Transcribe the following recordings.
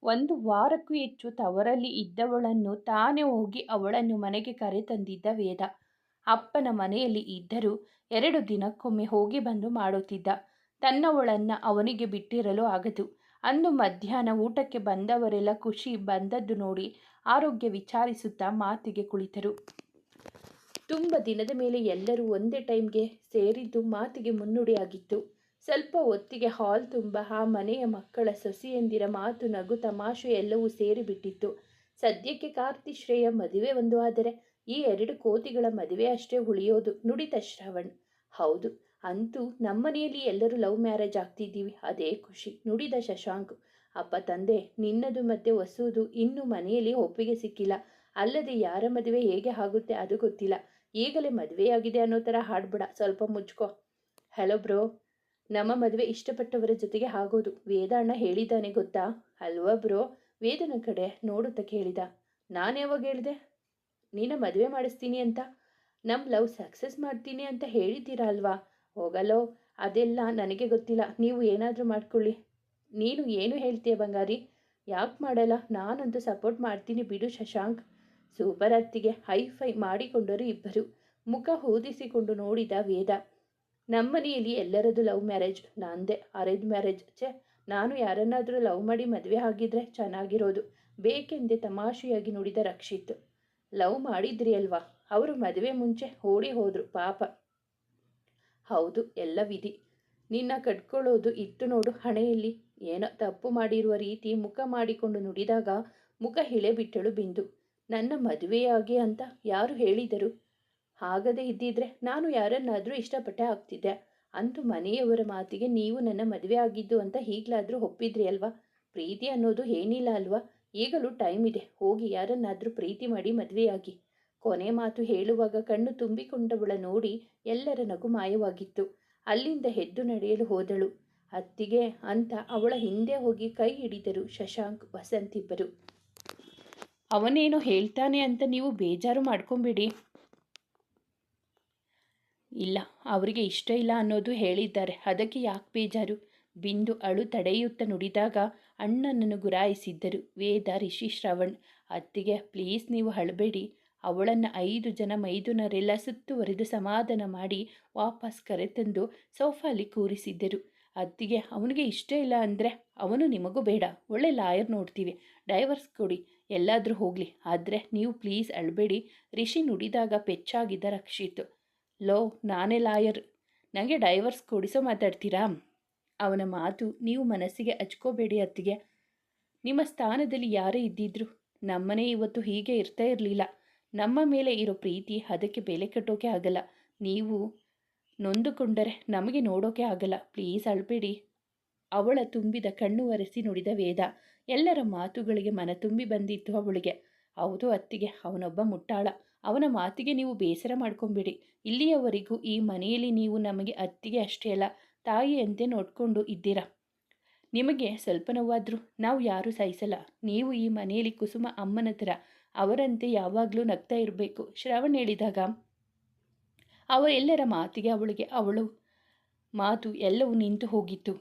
ಒಂದು ವಾರಕ್ಕೂ ಹೆಚ್ಚು ತವರಲ್ಲಿ ಇದ್ದವಳನ್ನು ತಾನೇ ಹೋಗಿ ಅವಳನ್ನು ಮನೆಗೆ ಕರೆತಂದಿದ್ದ ವೇದ. ಅಪ್ಪನ ಮನೆಯಲ್ಲಿ ಇದ್ದರೂ 2 ದಿನಕ್ಕೊಮ್ಮೆ ಹೋಗಿ ಬಂದು ಮಾಡುತ್ತಿದ್ದ. ತನ್ನವಳನ್ನು ಅವನಿಗೆ ಬಿಟ್ಟಿರಲು ಆಗದು. ಅಂದು ಮಧ್ಯಾಹ್ನ ಊಟಕ್ಕೆ ಬಂದವರೆಲ್ಲ ಖುಷಿ ಬಂದದ್ದು ನೋಡಿ ಆರೋಗ್ಯ ವಿಚಾರಿಸುತ್ತಾ ಮಾತಿಗೆ ಕುಳಿತರು. ತುಂಬ ದಿನದ ಮೇಲೆ ಎಲ್ಲರೂ ಒಂದೇ ಟೈಮ್ಗೆ ಸೇರಿದ್ದು ಮಾತಿಗೆ ಮುನ್ನುಡಿಯಾಗಿತ್ತು. ಸ್ವಲ್ಪ ಹೊತ್ತಿಗೆ ಹಾಲ್ ತುಂಬ ಆ ಮನೆಯ ಮಕ್ಕಳ ಸೊಸೆಯಂದಿರ ಮಾತು, ನಗು, ತಮಾಷೆ ಎಲ್ಲವೂ ಸೇರಿಬಿಟ್ಟಿತ್ತು. ಸದ್ಯಕ್ಕೆ ಕಾರ್ತಿ ಶ್ರೇಯ ಮದುವೆ ಒಂದು ಆದರೆ ಈ 2 ಕೋತಿಗಳ ಮದುವೆ ಅಷ್ಟೇ ಉಳಿಯೋದು, ನುಡಿದ ಶ್ರವಣ್. ಹೌದು, ಅಂತೂ ನಮ್ಮನೆಯಲ್ಲಿ ಎಲ್ಲರೂ ಲವ್ ಮ್ಯಾರೇಜ್ ಆಗ್ತಿದ್ದೀವಿ, ಅದೇ ಖುಷಿ, ನುಡಿದ ಶಶಾಂಕ್. ಅಪ್ಪ ತಂದೆ, ನಿನ್ನದು ಮತ್ತೆ ವಸುದು ಇನ್ನೂ ಮನೆಯಲ್ಲಿ ಒಪ್ಪಿಗೆ ಸಿಕ್ಕಿಲ್ಲ. ಅಲ್ಲದೆ ಯಾರ ಮದುವೆ ಹೇಗೆ ಆಗುತ್ತೆ ಅದು ಗೊತ್ತಿಲ್ಲ. ಈಗಲೇ ಮದುವೆಯಾಗಿದೆ ಅನ್ನೋ ಥರ ಹಾಡ್ಬೇಡ, ಸ್ವಲ್ಪ ಮುಚ್ಕೋ. ಹಲೋ ಬ್ರೋ, ನಮ್ಮ ಮದುವೆ ಇಷ್ಟಪಟ್ಟವರ ಜೊತೆಗೆ ಆಗೋದು, ವೇದ ಅಣ್ಣ ಹೇಳಿದ್ದಾನೆ ಗೊತ್ತಾ ಅಲ್ವಾ ಬ್ರೋ? ವೇದನ ಕಡೆ ನೋಡುತ್ತಾ ಕೇಳಿದ. ನಾನು ಯಾವಾಗ ಹೇಳಿದೆ ನಿನ್ನ ಮದುವೆ ಮಾಡಿಸ್ತೀನಿ ಅಂತ? ನಮ್ಮ ಲವ್ ಸಕ್ಸಸ್ ಮಾಡ್ತೀನಿ ಅಂತ ಹೇಳಿದ್ದೀರಾ ಅಲ್ವಾ? ಹೋಗಲ್ಲೋ, ಅದೆಲ್ಲ ನನಗೆ ಗೊತ್ತಿಲ್ಲ, ನೀವು ಏನಾದರೂ ಮಾಡ್ಕೊಳ್ಳಿ. ನೀನು ಏನು ಹೇಳ್ತೀಯ ಬಂಗಾರಿ? ಯಾಕೆ ಮಾಡಲ್ಲ? ನಾನಂತೂ ಸಪೋರ್ಟ್ ಮಾಡ್ತೀನಿ ಬಿಡು ಶಶಾಂಕ್. ಸೂಪರ್ ಅತ್ತಿಗೆ, ಹೈಫೈ ಮಾಡಿಕೊಂಡರು ಇಬ್ಬರು. ಮುಖ ಊದಿಸಿಕೊಂಡು ನೋಡಿದ ವೇದ. ನಮ್ಮನೆಯಲ್ಲಿ ಎಲ್ಲರದು ಲವ್ ಮ್ಯಾರೇಜ್, ನಂದೇ ಅರೇಂಜ್ ಮ್ಯಾರೇಜ್. ನಾನು ಯಾರನ್ನಾದರೂ ಲವ್ ಮಾಡಿ ಮದುವೆ ಆಗಿದ್ರೆ ಚೆನ್ನಾಗಿರೋದು, ಬೇಕೆಂದೇ ತಮಾಷೆಯಾಗಿ ನುಡಿದ ರಕ್ಷಿತ್. ಲವ್ ಮಾಡಿದ್ರಿ ಅಲ್ವಾ? ಅವರು ಮದುವೆ ಮುಂಚೆ ಓಡಿ ಹೋದ್ರು ಪಾಪ. ಹೌದು, ಎಲ್ಲ ವಿಧಿ. ನಿನ್ನ ಕಟ್ಕೊಳ್ಳೋದು ಇತ್ತು ನೋಡು ಹಣೆಯಲ್ಲಿ. ಏನೋ ತಪ್ಪು ಮಾಡಿರುವ ರೀತಿ ಮುಖ ಮಾಡಿಕೊಂಡು ನುಡಿದಾಗ ಮುಖ ಹಿಳೆ ಬಿಟ್ಟಳು ಬಿಂದು. ನನ್ನ ಮದುವೆಯಾಗಿ ಅಂತ ಯಾರು ಹೇಳಿದರು? ಆಗದೇ ಇದ್ದಿದ್ರೆ ನಾನು ಯಾರನ್ನಾದರೂ ಇಷ್ಟಪಟ್ಟೆ ಆಗ್ತಿದ್ದೆ. ಅಂತೂ ಮನೆಯವರ ಮಾತಿಗೆ ನೀವು ನನ್ನ ಮದುವೆ ಆಗಿದ್ದು ಅಂತ ಈಗಲಾದರೂ ಒಪ್ಪಿದ್ರಿ ಅಲ್ವಾ? ಪ್ರೀತಿ ಅನ್ನೋದು ಏನಿಲ್ಲ ಅಲ್ವಾ? ಈಗಲೂ ಟೈಮ್ ಇದೆ, ಹೋಗಿ ಯಾರನ್ನಾದರೂ ಪ್ರೀತಿ ಮಾಡಿ ಮದುವೆಯಾಗಿ. ಕೊನೆ ಮಾತು ಹೇಳುವಾಗ ಕಣ್ಣು ತುಂಬಿಕೊಂಡವಳ ನೋಡಿ ಎಲ್ಲರ ನಗು ಮಾಯವಾಗಿತ್ತು. ಅಲ್ಲಿಂದ ಎದ್ದು ನಡೆಯಲು ಹೋದಳು. ಅತ್ತಿಗೆ ಅಂತ ಅವಳ ಹಿಂದೆ ಹೋಗಿ ಕೈ ಹಿಡಿದರು ಶಶಾಂಕ್, ವಸಂತ್ ಇಬ್ಬರು. ಅವನೇನೋ ಹೇಳ್ತಾನೆ ಅಂತ ನೀವು ಬೇಜಾರು ಮಾಡ್ಕೊಂಬೇಡಿ. ಇಲ್ಲ, ಅವರಿಗೆ ಇಷ್ಟ ಇಲ್ಲ ಅನ್ನೋದು ಹೇಳಿದ್ದಾರೆ, ಅದಕ್ಕೆ ಯಾಕೆ ಬೇಜಾರು? ಬಿಂದು ಅಳು ತಡೆಯುತ್ತಾ ನುಡಿದಾಗ ಅಣ್ಣನನ್ನು ಗುರಾಯಿಸಿದ್ದರು ವೇದ, ರಿಷಿ, ಶ್ರವಣ್. ಅತ್ತಿಗೆ ಪ್ಲೀಸ್ ನೀವು ಅಳಬೇಡಿ. ಅವಳನ್ನು 5 ಜನ ಮೈದುನರೆಲ್ಲ ಸುತ್ತುವರೆದು ಸಮಾಧಾನ ಮಾಡಿ ವಾಪಸ್ ಕರೆತಂದು ಸೋಫಾಲಿ ಕೂರಿಸಿದ್ದರು. ಅತ್ತಿಗೆ, ಅವನಿಗೆ ಇಷ್ಟ ಇಲ್ಲ ಅಂದರೆ ಅವನು ನಿಮಗೂ ಬೇಡ, ಒಳ್ಳೆ ಲಾಯರ್ ನೋಡ್ತೀವಿ, ಡೈವರ್ಸ್ ಕೊಡಿ, ಎಲ್ಲಾದರೂ ಹೋಗಲಿ, ಆದರೆ ನೀವು ಪ್ಲೀಸ್ ಅಳಬೇಡಿ. ರಿಷಿ ನುಡಿದಾಗ ಪೆಚ್ಚಾಗಿದ್ದ ರಕ್ಷಿತ್. ಲೋ, ನಾನೇ ಲಾಯರ್, ನನಗೆ ಡೈವರ್ಸ್ ಕೊಡಿಸೋ ಮಾತಾಡ್ತೀರಾ? ಅವನ ಮಾತು ನೀವು ಮನಸ್ಸಿಗೆ ಹಚ್ಕೋಬೇಡಿ ಅತ್ತಿಗೆ. ನಿಮ್ಮ ಸ್ಥಾನದಲ್ಲಿ ಯಾರೇ ಇದ್ದಿದ್ರು ನಮ್ಮನೆ ಇವತ್ತು ಹೀಗೆ ಇರ್ತಾ ಇರಲಿಲ್ಲ. ನಮ್ಮ ಮೇಲೆ ಇರೋ ಪ್ರೀತಿ ಅದಕ್ಕೆ ಬೆಲೆ ಕಟ್ಟೋಕೆ ಆಗಲ್ಲ. ನೀವು ನೊಂದುಕೊಂಡರೆ ನಮಗೆ ನೋಡೋಕೆ ಆಗಲ್ಲ, ಪ್ಲೀಸ್ ಅಳಬೇಡಿ. ಅವಳ ತುಂಬಿದ ಕಣ್ಣು ಒರೆಸಿ ನುಡಿದ ವೇದ. ಎಲ್ಲರ ಮಾತುಗಳಿಗೆ ಮನ ತುಂಬಿ ಬಂದಿತ್ತು ಅವಳಿಗೆ. ಹೌದು ಅತ್ತಿಗೆ, ಅವನೊಬ್ಬ ಮುಟ್ಟಾಳ, ಅವನ ಮಾತಿಗೆ ನೀವು ಬೇಸರ ಮಾಡ್ಕೊಂಬೇಡಿ. ಇಲ್ಲಿಯವರೆಗೂ ಈ ಮನೆಯಲ್ಲಿ ನೀವು ನಮಗೆ ಅತ್ತಿಗೆ ಅಷ್ಟೇ ಅಲ್ಲ, ತಾಯಿಯಂತೆ ನೋಡ್ಕೊಂಡು ಇದ್ದೀರಾ. ನಿಮಗೆ ಸ್ವಲ್ಪ ನೋವಾದರೂ ನಾವು ಯಾರೂ ಸಹಿಸಲ್ಲ. ನೀವು ಈ ಮನೆಯಲ್ಲಿ ಕುಸುಮ ಅಮ್ಮನ ಥರ, ಅವರಂತೆ ಯಾವಾಗಲೂ ನಗ್ತಾ ಇರಬೇಕು. ಶ್ರವಣ್ ಹೇಳಿದಾಗ ಅವರೆಲ್ಲರ ಮಾತಿಗೆ ಅವಳು ಮಾತು ಎಲ್ಲವೂ ನಿಂತು ಹೋಗಿತ್ತು.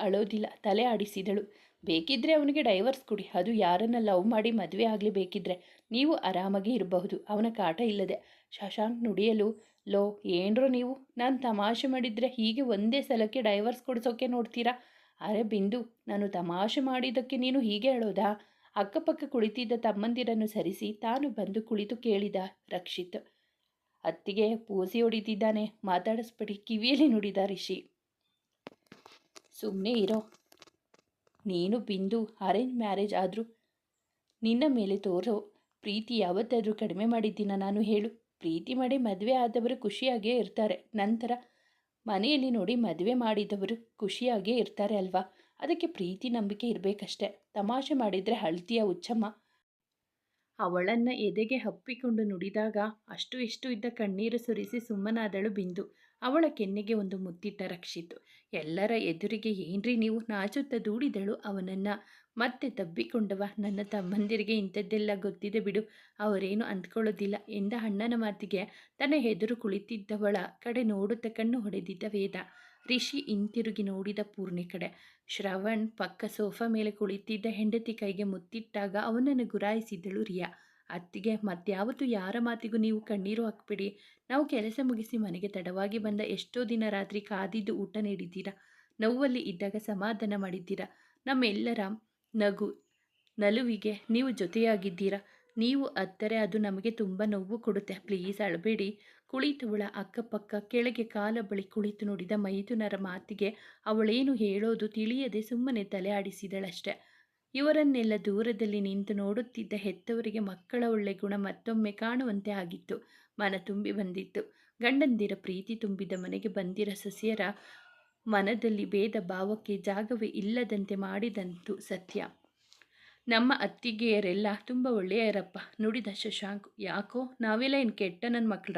ಅಳೋದಿಲ್ಲ, ತಲೆ ಆಡಿಸಿದಳು. ಬೇಕಿದ್ದರೆ ಅವನಿಗೆ ಡೈವರ್ಸ್ ಕೊಡಿ, ಅದು ಯಾರನ್ನ ಲವ್ ಮಾಡಿ ಮದುವೆ ಆಗಲಿ. ಬೇಕಿದ್ರೆ ನೀವು ಆರಾಮಾಗಿ ಇರಬಹುದು, ಅವನ ಕಾಟ ಇಲ್ಲದೆ. ಶಶಾಂಕ್ ನುಡಿಯಲು, ಲೋ ಏನ್ರೋ ನೀವು, ನಾನು ತಮಾಷೆ ಮಾಡಿದರೆ ಹೀಗೆ ಒಂದೇ ಸಲಕ್ಕೆ ಡೈವರ್ಸ್ ಕೊಡಿಸೋಕೆ ನೋಡ್ತೀರಾ? ಅರೆ ಬಿಂದು, ನಾನು ತಮಾಷೆ ಮಾಡಿದ್ದಕ್ಕೆ ನೀನು ಹೀಗೆ ಹೇಳೋದಾ? ಅಕ್ಕಪಕ್ಕ ಕುಳಿತಿದ್ದ ತಮ್ಮಂದಿರನ್ನು ಸರಿಸಿ ತಾನು ಬಂದು ಕುಳಿತು ಕೇಳಿದ ರಕ್ಷಿತ್. ಅತ್ತಿಗೆ ಪೂಸಿ ಹೊಡಿತಿದ್ದಾನೆ, ಮಾತಾಡಿಸ್ಬಿಡಿ, ಕಿವಿಯಲ್ಲಿ ನುಡಿದ ರಿಷಿ. ಸುಮ್ಮನೆ ಇರೋ. ನೀನು ಬಿಂದು ಅರೇಂಜ್ ಮ್ಯಾರೇಜ್ ಆದರೂ ನಿನ್ನ ಮೇಲೆ ತೋರೋ ಪ್ರೀತಿ ಯಾವತ್ತಾದರೂ ಕಡಿಮೆ ಮಾಡಿದ್ದೀನ ನಾನು? ಹೇಳು. ಪ್ರೀತಿ ಮಾಡಿ ಮದುವೆ ಆದವರು ಖುಷಿಯಾಗೇ ಇರ್ತಾರೆ, ನಂತರ ಮನೆಯಲ್ಲಿ ನೋಡಿ ಮದುವೆ ಮಾಡಿದವರು ಖುಷಿಯಾಗೇ ಇರ್ತಾರೆ ಅಲ್ವಾ? ಅದಕ್ಕೆ ಪ್ರೀತಿ ನಂಬಿಕೆ ಇರಬೇಕಷ್ಟೆ. ತಮಾಷೆ ಮಾಡಿದರೆ ಅಳ್ತೀಯ ಹುಚ್ಚಮ್ಮ. ಅವಳನ್ನು ಎದೆಗೆ ಹಪ್ಪಿಕೊಂಡು ನುಡಿದಾಗ ಅಷ್ಟು ಇಷ್ಟು ಇದ್ದ ಕಣ್ಣೀರು ಸುರಿಸಿ ಸುಮ್ಮನಾದಳು ಬಿಂದು. ಅವಳ ಕೆನ್ನೆಗೆ ಒಂದು ಮುತ್ತಿಟ್ಟ ರಕ್ಷಿತ್. ಎಲ್ಲರ ಎದುರಿಗೆ ಏನ್ರಿ ನೀವು, ನಾಚುತ್ತಾ ದೂಡಿದಳು ಅವನನ್ನು. ಮತ್ತೆ ತಬ್ಬಿಕೊಂಡವ. ನನ್ನ ತಮ್ಮಂದಿರಿಗೆ ಇಂಥದ್ದೆಲ್ಲ ಗೊತ್ತಿದೆ ಬಿಡು, ಅವರೇನು ಅಂದ್ಕೊಳ್ಳೋದಿಲ್ಲ ಎಂದ ಅಣ್ಣನ ಮಾತಿಗೆ ತನ್ನ ಎದುರು ಕುಳಿತಿದ್ದವಳ ಕಡೆ ನೋಡುತ್ತಾ ಕಣ್ಣು ಹೊಡೆದಿದ್ದ ವೇದ. ರಿಷಿ ಹಿಂತಿರುಗಿ ನೋಡಿದ ಪೂರ್ಣಿ ಕಡೆ. ಶ್ರವಣ್ ಪಕ್ಕ ಸೋಫಾ ಮೇಲೆ ಕುಳಿತಿದ್ದ ಹೆಂಡತಿ ಕೈಗೆ ಮುತ್ತಿಟ್ಟಾಗ ಅವನನ್ನು ಗುರಾಯಿಸಿದ್ದಳು ರಿಯಾ. ಅತ್ತಿಗೆ, ಮತ್ಯಾವತ್ತೂ ಯಾರ ಮಾತಿಗೂ ನೀವು ಕಣ್ಣೀರು ಹಾಕ್ಬಿಡಿ. ನಾವು ಕೆಲಸ ಮುಗಿಸಿ ಮನೆಗೆ ತಡವಾಗಿ ಬಂದ ಎಷ್ಟೋ ದಿನ ರಾತ್ರಿ ಕಾದಿದ್ದು ಊಟ ನೀಡಿದ್ದೀರಾ, ನೋವಲ್ಲಿ ಇದ್ದಾಗ ಸಮಾಧಾನ ಮಾಡಿದ್ದೀರಾ, ನಮ್ಮೆಲ್ಲರ ನಗು ನಲುವಿಗೆ ನೀವು ಜೊತೆಯಾಗಿದ್ದೀರಾ. ನೀವು ಅತ್ತರೆ ಅದು ನಮಗೆ ತುಂಬ ನೋವು ಕೊಡುತ್ತೆ. ಪ್ಲೀಸ್ ಅಳಬೇಡಿ. ಕುಳಿತವಳ ಅಕ್ಕಪಕ್ಕ ಕೆಳಗೆ ಕಾಲ ಬಳಿ ಕುಳಿತು ನೋಡಿದ ಮೈದುನರ ಮಾತಿಗೆ ಅವಳೇನು ಹೇಳೋದು ತಿಳಿಯದೆ ಸುಮ್ಮನೆ ತಲೆ ಆಡಿಸಿದಳಷ್ಟೆ. ಇವರನ್ನೆಲ್ಲ ದೂರದಲ್ಲಿ ನಿಂತು ನೋಡುತ್ತಿದ್ದ ಹೆತ್ತವರಿಗೆ ಮಕ್ಕಳ ಒಳ್ಳೆ ಗುಣ ಮತ್ತೊಮ್ಮೆ ಕಾಣುವಂತೆ ಆಗಿತ್ತು. ಮನ ತುಂಬಿ ಬಂದಿತ್ತು. ಗಂಡಂದಿರ ಪ್ರೀತಿ ತುಂಬಿದ ಮನೆಗೆ ಬಂದಿರ ಸೊಸೆಯರ ಮನದಲ್ಲಿ ಭೇದ ಭಾವಕ್ಕೆ ಜಾಗವೇ ಇಲ್ಲದಂತೆ ಮಾಡಿದಂತು ಸತ್ಯ. ನಮ್ಮ ಅತ್ತಿಗೆಯರೆಲ್ಲ ತುಂಬ ಒಳ್ಳೆಯರಪ್ಪ, ನುಡಿದ ಶಶಾಂಕ್. ಯಾಕೋ, ನಾವೆಲ್ಲ ಏನು ಕೆಟ್ಟ ನನ್ನ ಮಕ್ಕಳ?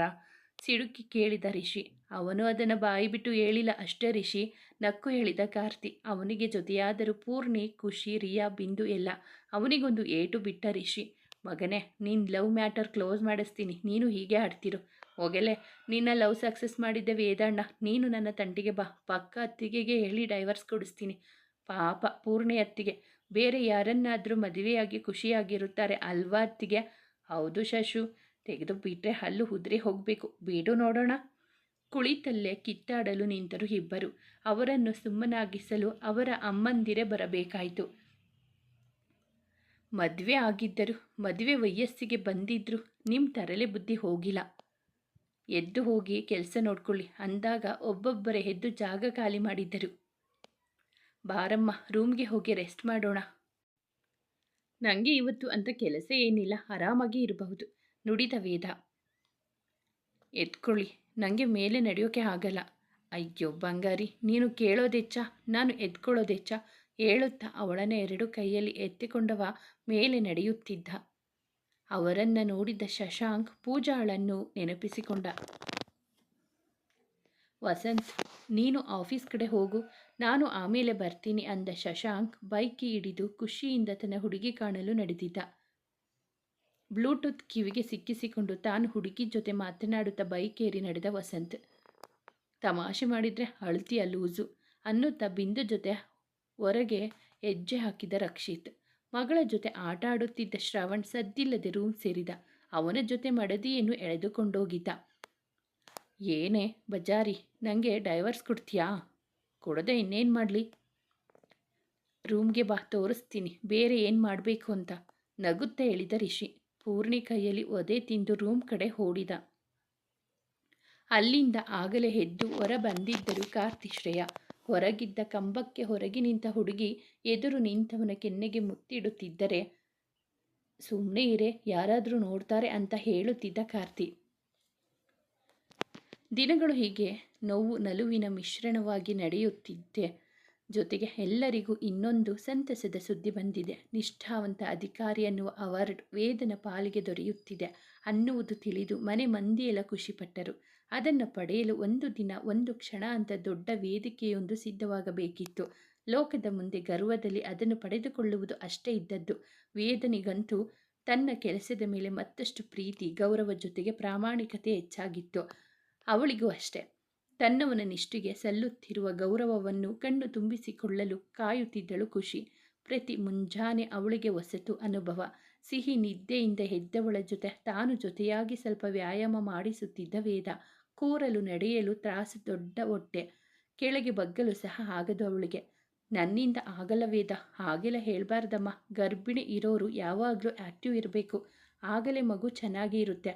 ಸಿಡುಕಿ ಕೇಳಿದ ರಿಷಿ. ಅವನು ಅದನ್ನು ಬಾಯಿ ಬಿಟ್ಟು ಹೇಳಿಲ್ಲ ಅಷ್ಟೇ ರಿಷಿ, ನಕ್ಕು ಹೇಳಿದ ಕಾರ್ತಿ. ಅವನಿಗೆ ಜೊತೆಯಾದರೂ ಪೂರ್ಣಿ, ಖುಷಿ, ರಿಯಾ, ಬಿಂದು ಎಲ್ಲ. ಅವನಿಗೊಂದು ಏಟು ಬಿಟ್ಟ ರಿಷಿ. ಮಗನೇ, ನೀನು ಲವ್ ಮ್ಯಾಟರ್ ಕ್ಲೋಸ್ ಮಾಡಿಸ್ತೀನಿ, ನೀನು ಹೀಗೆ ಆಡ್ತಿರು. ಹೋಗಲೇ, ನಿನ್ನ ಲವ್ ಸಕ್ಸಸ್ ಮಾಡಿದ್ದೆ ವೇದಣ್ಣ. ನೀನು ನನ್ನ ತಂಟಿಗೆ ಬಾ, ಪಕ್ಕ ಅತ್ತಿಗೆಗೆ ಹೇಳಿ ಡೈವರ್ಸ್ ಕೊಡಿಸ್ತೀನಿ. ಪಾಪ ಪೂರ್ಣಿ ಅತ್ತಿಗೆ ಬೇರೆ ಯಾರನ್ನಾದರೂ ಮದುವೆಯಾಗಿ ಖುಷಿಯಾಗಿರುತ್ತಾರೆ ಅಲ್ವಾ ಅತ್ತಿಗೆ? ಹೌದು ಶಶು, ತೆಗೆದು ಬಿಟ್ಟರೆ ಹಲ್ಲು ಉದುರಿ ಹೋಗಬೇಕು. ಬಿಡು ನೋಡೋಣ. ಕುಳಿತಲ್ಲೇ ಕಿತ್ತಾಡಲು ನಿಂತರು ಇಬ್ಬರು. ಅವರನ್ನು ಸುಮ್ಮನಾಗಿಸಲು ಅವರ ಅಮ್ಮಂದಿರೇ ಬರಬೇಕಾಯಿತು. ಮದುವೆ ಆಗಿದ್ದರು, ಮದುವೆ ವಯಸ್ಸಿಗೆ ಬಂದಿದ್ರು, ನಿಮ್ಮ ತರಲೆ ಬುದ್ಧಿ ಹೋಗಿಲ್ಲ. ಎದ್ದು ಹೋಗಿ ಕೆಲಸ ನೋಡ್ಕೊಳ್ಳಿ ಅಂದಾಗ ಒಬ್ಬೊಬ್ಬರೇ ಎದ್ದು ಜಾಗ ಖಾಲಿ ಮಾಡಿದ್ದರು. ಬಾರಮ್ಮ, ರೂಮ್ಗೆ ಹೋಗಿ ರೆಸ್ಟ್ ಮಾಡೋಣ. ನನಗೆ ಇವತ್ತು ಅಂಥ ಕೆಲಸ ಏನಿಲ್ಲ, ಆರಾಮಾಗಿ ಇರಬಹುದು, ನುಡಿದ ವೇದ. ಎತ್ಕೊಳ್ಳಿ, ನನಗೆ ಮೇಲೆ ನಡೆಯೋಕೆ ಆಗಲ್ಲ. ಅಯ್ಯೋ ಬಂಗಾರಿ, ನೀನು ಕೇಳೋದೆಚ್ಚ, ನಾನು ಎತ್ಕೊಳ್ಳೋದೆಚ್ಚ, ಹೇಳುತ್ತಾ ಅವಳನ್ನ ಎರಡು ಕೈಯಲ್ಲಿ ಎತ್ತಿಕೊಂಡವ ಮೇಲೆ ನಡೆಯುತ್ತಿದ್ದ. ಅವರನ್ನು ನೋಡಿದ ಶಶಾಂಕ್ ಪೂಜಾಳನ್ನು ನೆನಪಿಸಿಕೊಂಡ. ವಸಂತ್, ನೀನು ಆಫೀಸ್ ಕಡೆ ಹೋಗು, ನಾನು ಆಮೇಲೆ ಬರ್ತೀನಿ ಅಂದ ಶಶಾಂಕ್ ಬೈಕಿ ಹಿಡಿದು ಖುಷಿಯಿಂದ ತನ್ನ ಹುಡುಗಿ ಕಾಣಲು ನಡೆದಿದ್ದ. ಬ್ಲೂಟೂತ್ ಕಿವಿಗೆ ಸಿಕ್ಕಿಸಿಕೊಂಡು ತಾನು ಹುಡುಗಿ ಜೊತೆ ಮಾತನಾಡುತ್ತಾ ಬೈಕ್ ಏರಿ ನಡೆದ ವಸಂತ್. ತಮಾಷೆ ಮಾಡಿದರೆ ಅಳ್ತೀಯ ಲೂಸು ಅನ್ನುತ್ತಾ ಬಿಂದು ಜೊತೆ ಹೊರಗೆ ಹೆಜ್ಜೆ ಹಾಕಿದ ರಕ್ಷಿತ್. ಮಗಳ ಜೊತೆ ಆಟ ಆಡುತ್ತಿದ್ದ ಶ್ರವಣ್ ಸದ್ದಿಲ್ಲದೆ ರೂಮ್ ಸೇರಿದ. ಅವನ ಜೊತೆ ಮಡದಿಯನ್ನು ಎಳೆದುಕೊಂಡೋಗಿದ್ದ. ಏನೇ ಬಜಾರಿ, ನನಗೆ ಡೈವರ್ಸ್ ಕೊಡ್ತೀಯಾ? ಕೊಡದೆ ಇನ್ನೇನು ಮಾಡಲಿ? ರೂಮ್ಗೆ ಬಾ, ತೋರಿಸ್ತೀನಿ ಬೇರೆ ಏನು ಮಾಡಬೇಕು ಅಂತ, ನಗುತ್ತಾ ಹೇಳಿದ ರಿಷಿ. ಪೂರ್ಣಿ ಕೈಯಲ್ಲಿ ಒದೆ ತಿಂದು ರೂಮ್ ಕಡೆ ಓಡಿದ. ಅಲ್ಲಿಂದ ಆಗಲೇ ಎದ್ದು ಹೊರ ಬಂದಿದ್ದರು ಕಾರ್ತಿ, ಶ್ರೇಯಾ. ಹೊರಗಿದ್ದ ಕಂಬಕ್ಕೆ ಹೊರಗೆ ನಿಂತ ಹುಡುಗಿ ಎದುರು ನಿಂತವನ ಕೆನ್ನೆಗೆ ಮುತ್ತಿಡುತ್ತಿದ್ದರೆ ಸುಮ್ಮನೆ ಇರೇ, ಯಾರಾದರೂ ನೋಡ್ತಾರೆ ಅಂತ ಹೇಳುತ್ತಿದ್ದ ಕಾರ್ತಿ. ದಿನಗಳು ಹೀಗೆ ನೋವು ನಲುವಿನ ಮಿಶ್ರಣವಾಗಿ ನಡೆಯುತ್ತಿದ್ದೆ. ಜೊತೆಗೆ ಎಲ್ಲರಿಗೂ ಇನ್ನೊಂದು ಸಂತಸದ ಸುದ್ದಿ ಬಂದಿದೆ. ನಿಷ್ಠಾವಂತ ಅಧಿಕಾರಿ ಅನ್ನುವ ಅವಾರ್ಡ್ ವೇದನ ಪಾಲಿಗೆ ದೊರೆಯುತ್ತಿದೆ ಅನ್ನುವುದು ತಿಳಿದು ಮನೆ ಮಂದಿಯೆಲ್ಲ ಖುಷಿಪಟ್ಟರು. ಅದನ್ನು ಪಡೆಯಲು ಒಂದು ದಿನ ಒಂದು ಕ್ಷಣ ಅಂತ ದೊಡ್ಡ ವೇದಿಕೆಯೊಂದು ಸಿದ್ಧವಾಗಬೇಕಿತ್ತು. ಲೋಕದ ಮುಂದೆ ಗರ್ವದಲ್ಲಿ ಅದನ್ನು ಪಡೆದುಕೊಳ್ಳುವುದು ಅಷ್ಟೇ ಇದ್ದದ್ದು. ವೇದನಿಗಂತೂ ತನ್ನ ಕೆಲಸದ ಮೇಲೆ ಮತ್ತಷ್ಟು ಪ್ರೀತಿ ಗೌರವ ಜೊತೆಗೆ ಪ್ರಾಮಾಣಿಕತೆ ಹೆಚ್ಚಾಗಿತ್ತು. ಅವಳಿಗೂ ಅಷ್ಟೇ. ತನ್ನವನ ನಿಷ್ಠೆಗೆ ಸಲ್ಲುತ್ತಿರುವ ಗೌರವವನ್ನು ಕಣ್ಣು ತುಂಬಿಸಿಕೊಳ್ಳಲು ಕಾಯುತ್ತಿದ್ದಳು ಖುಷಿ. ಪ್ರತಿ ಮುಂಜಾನೆ ಅವಳಿಗೆ ಹೊಸತು ಅನುಭವ. ಸಿಹಿ ನಿದ್ದೆಯಿಂದ ಎದ್ದವಳ ಜೊತೆ ತಾನು ಜೊತೆಯಾಗಿ ಸ್ವಲ್ಪ ವ್ಯಾಯಾಮ ಮಾಡಿಸುತ್ತಿದ್ದ ವೇದ. ಕೂರಲು ನಡೆಯಲು ತ್ರಾಸು, ದೊಡ್ಡ ಹೊಟ್ಟೆ, ಕೆಳಗೆ ಬಗ್ಗಲು ಸಹ ಆಗದು ಅವಳಿಗೆ. ನನ್ನಿಂದ ಆಗಲ್ಲ ವೇದ, ಹಾಗೆಲ್ಲ ಹೇಳಬಾರ್ದಮ್ಮ. ಗರ್ಭಿಣಿ ಇರೋರು ಯಾವಾಗಲೂ ಆ್ಯಕ್ಟಿವ್ ಇರಬೇಕು, ಆಗಲೇ ಮಗು ಚೆನ್ನಾಗಿ ಇರುತ್ತೆ.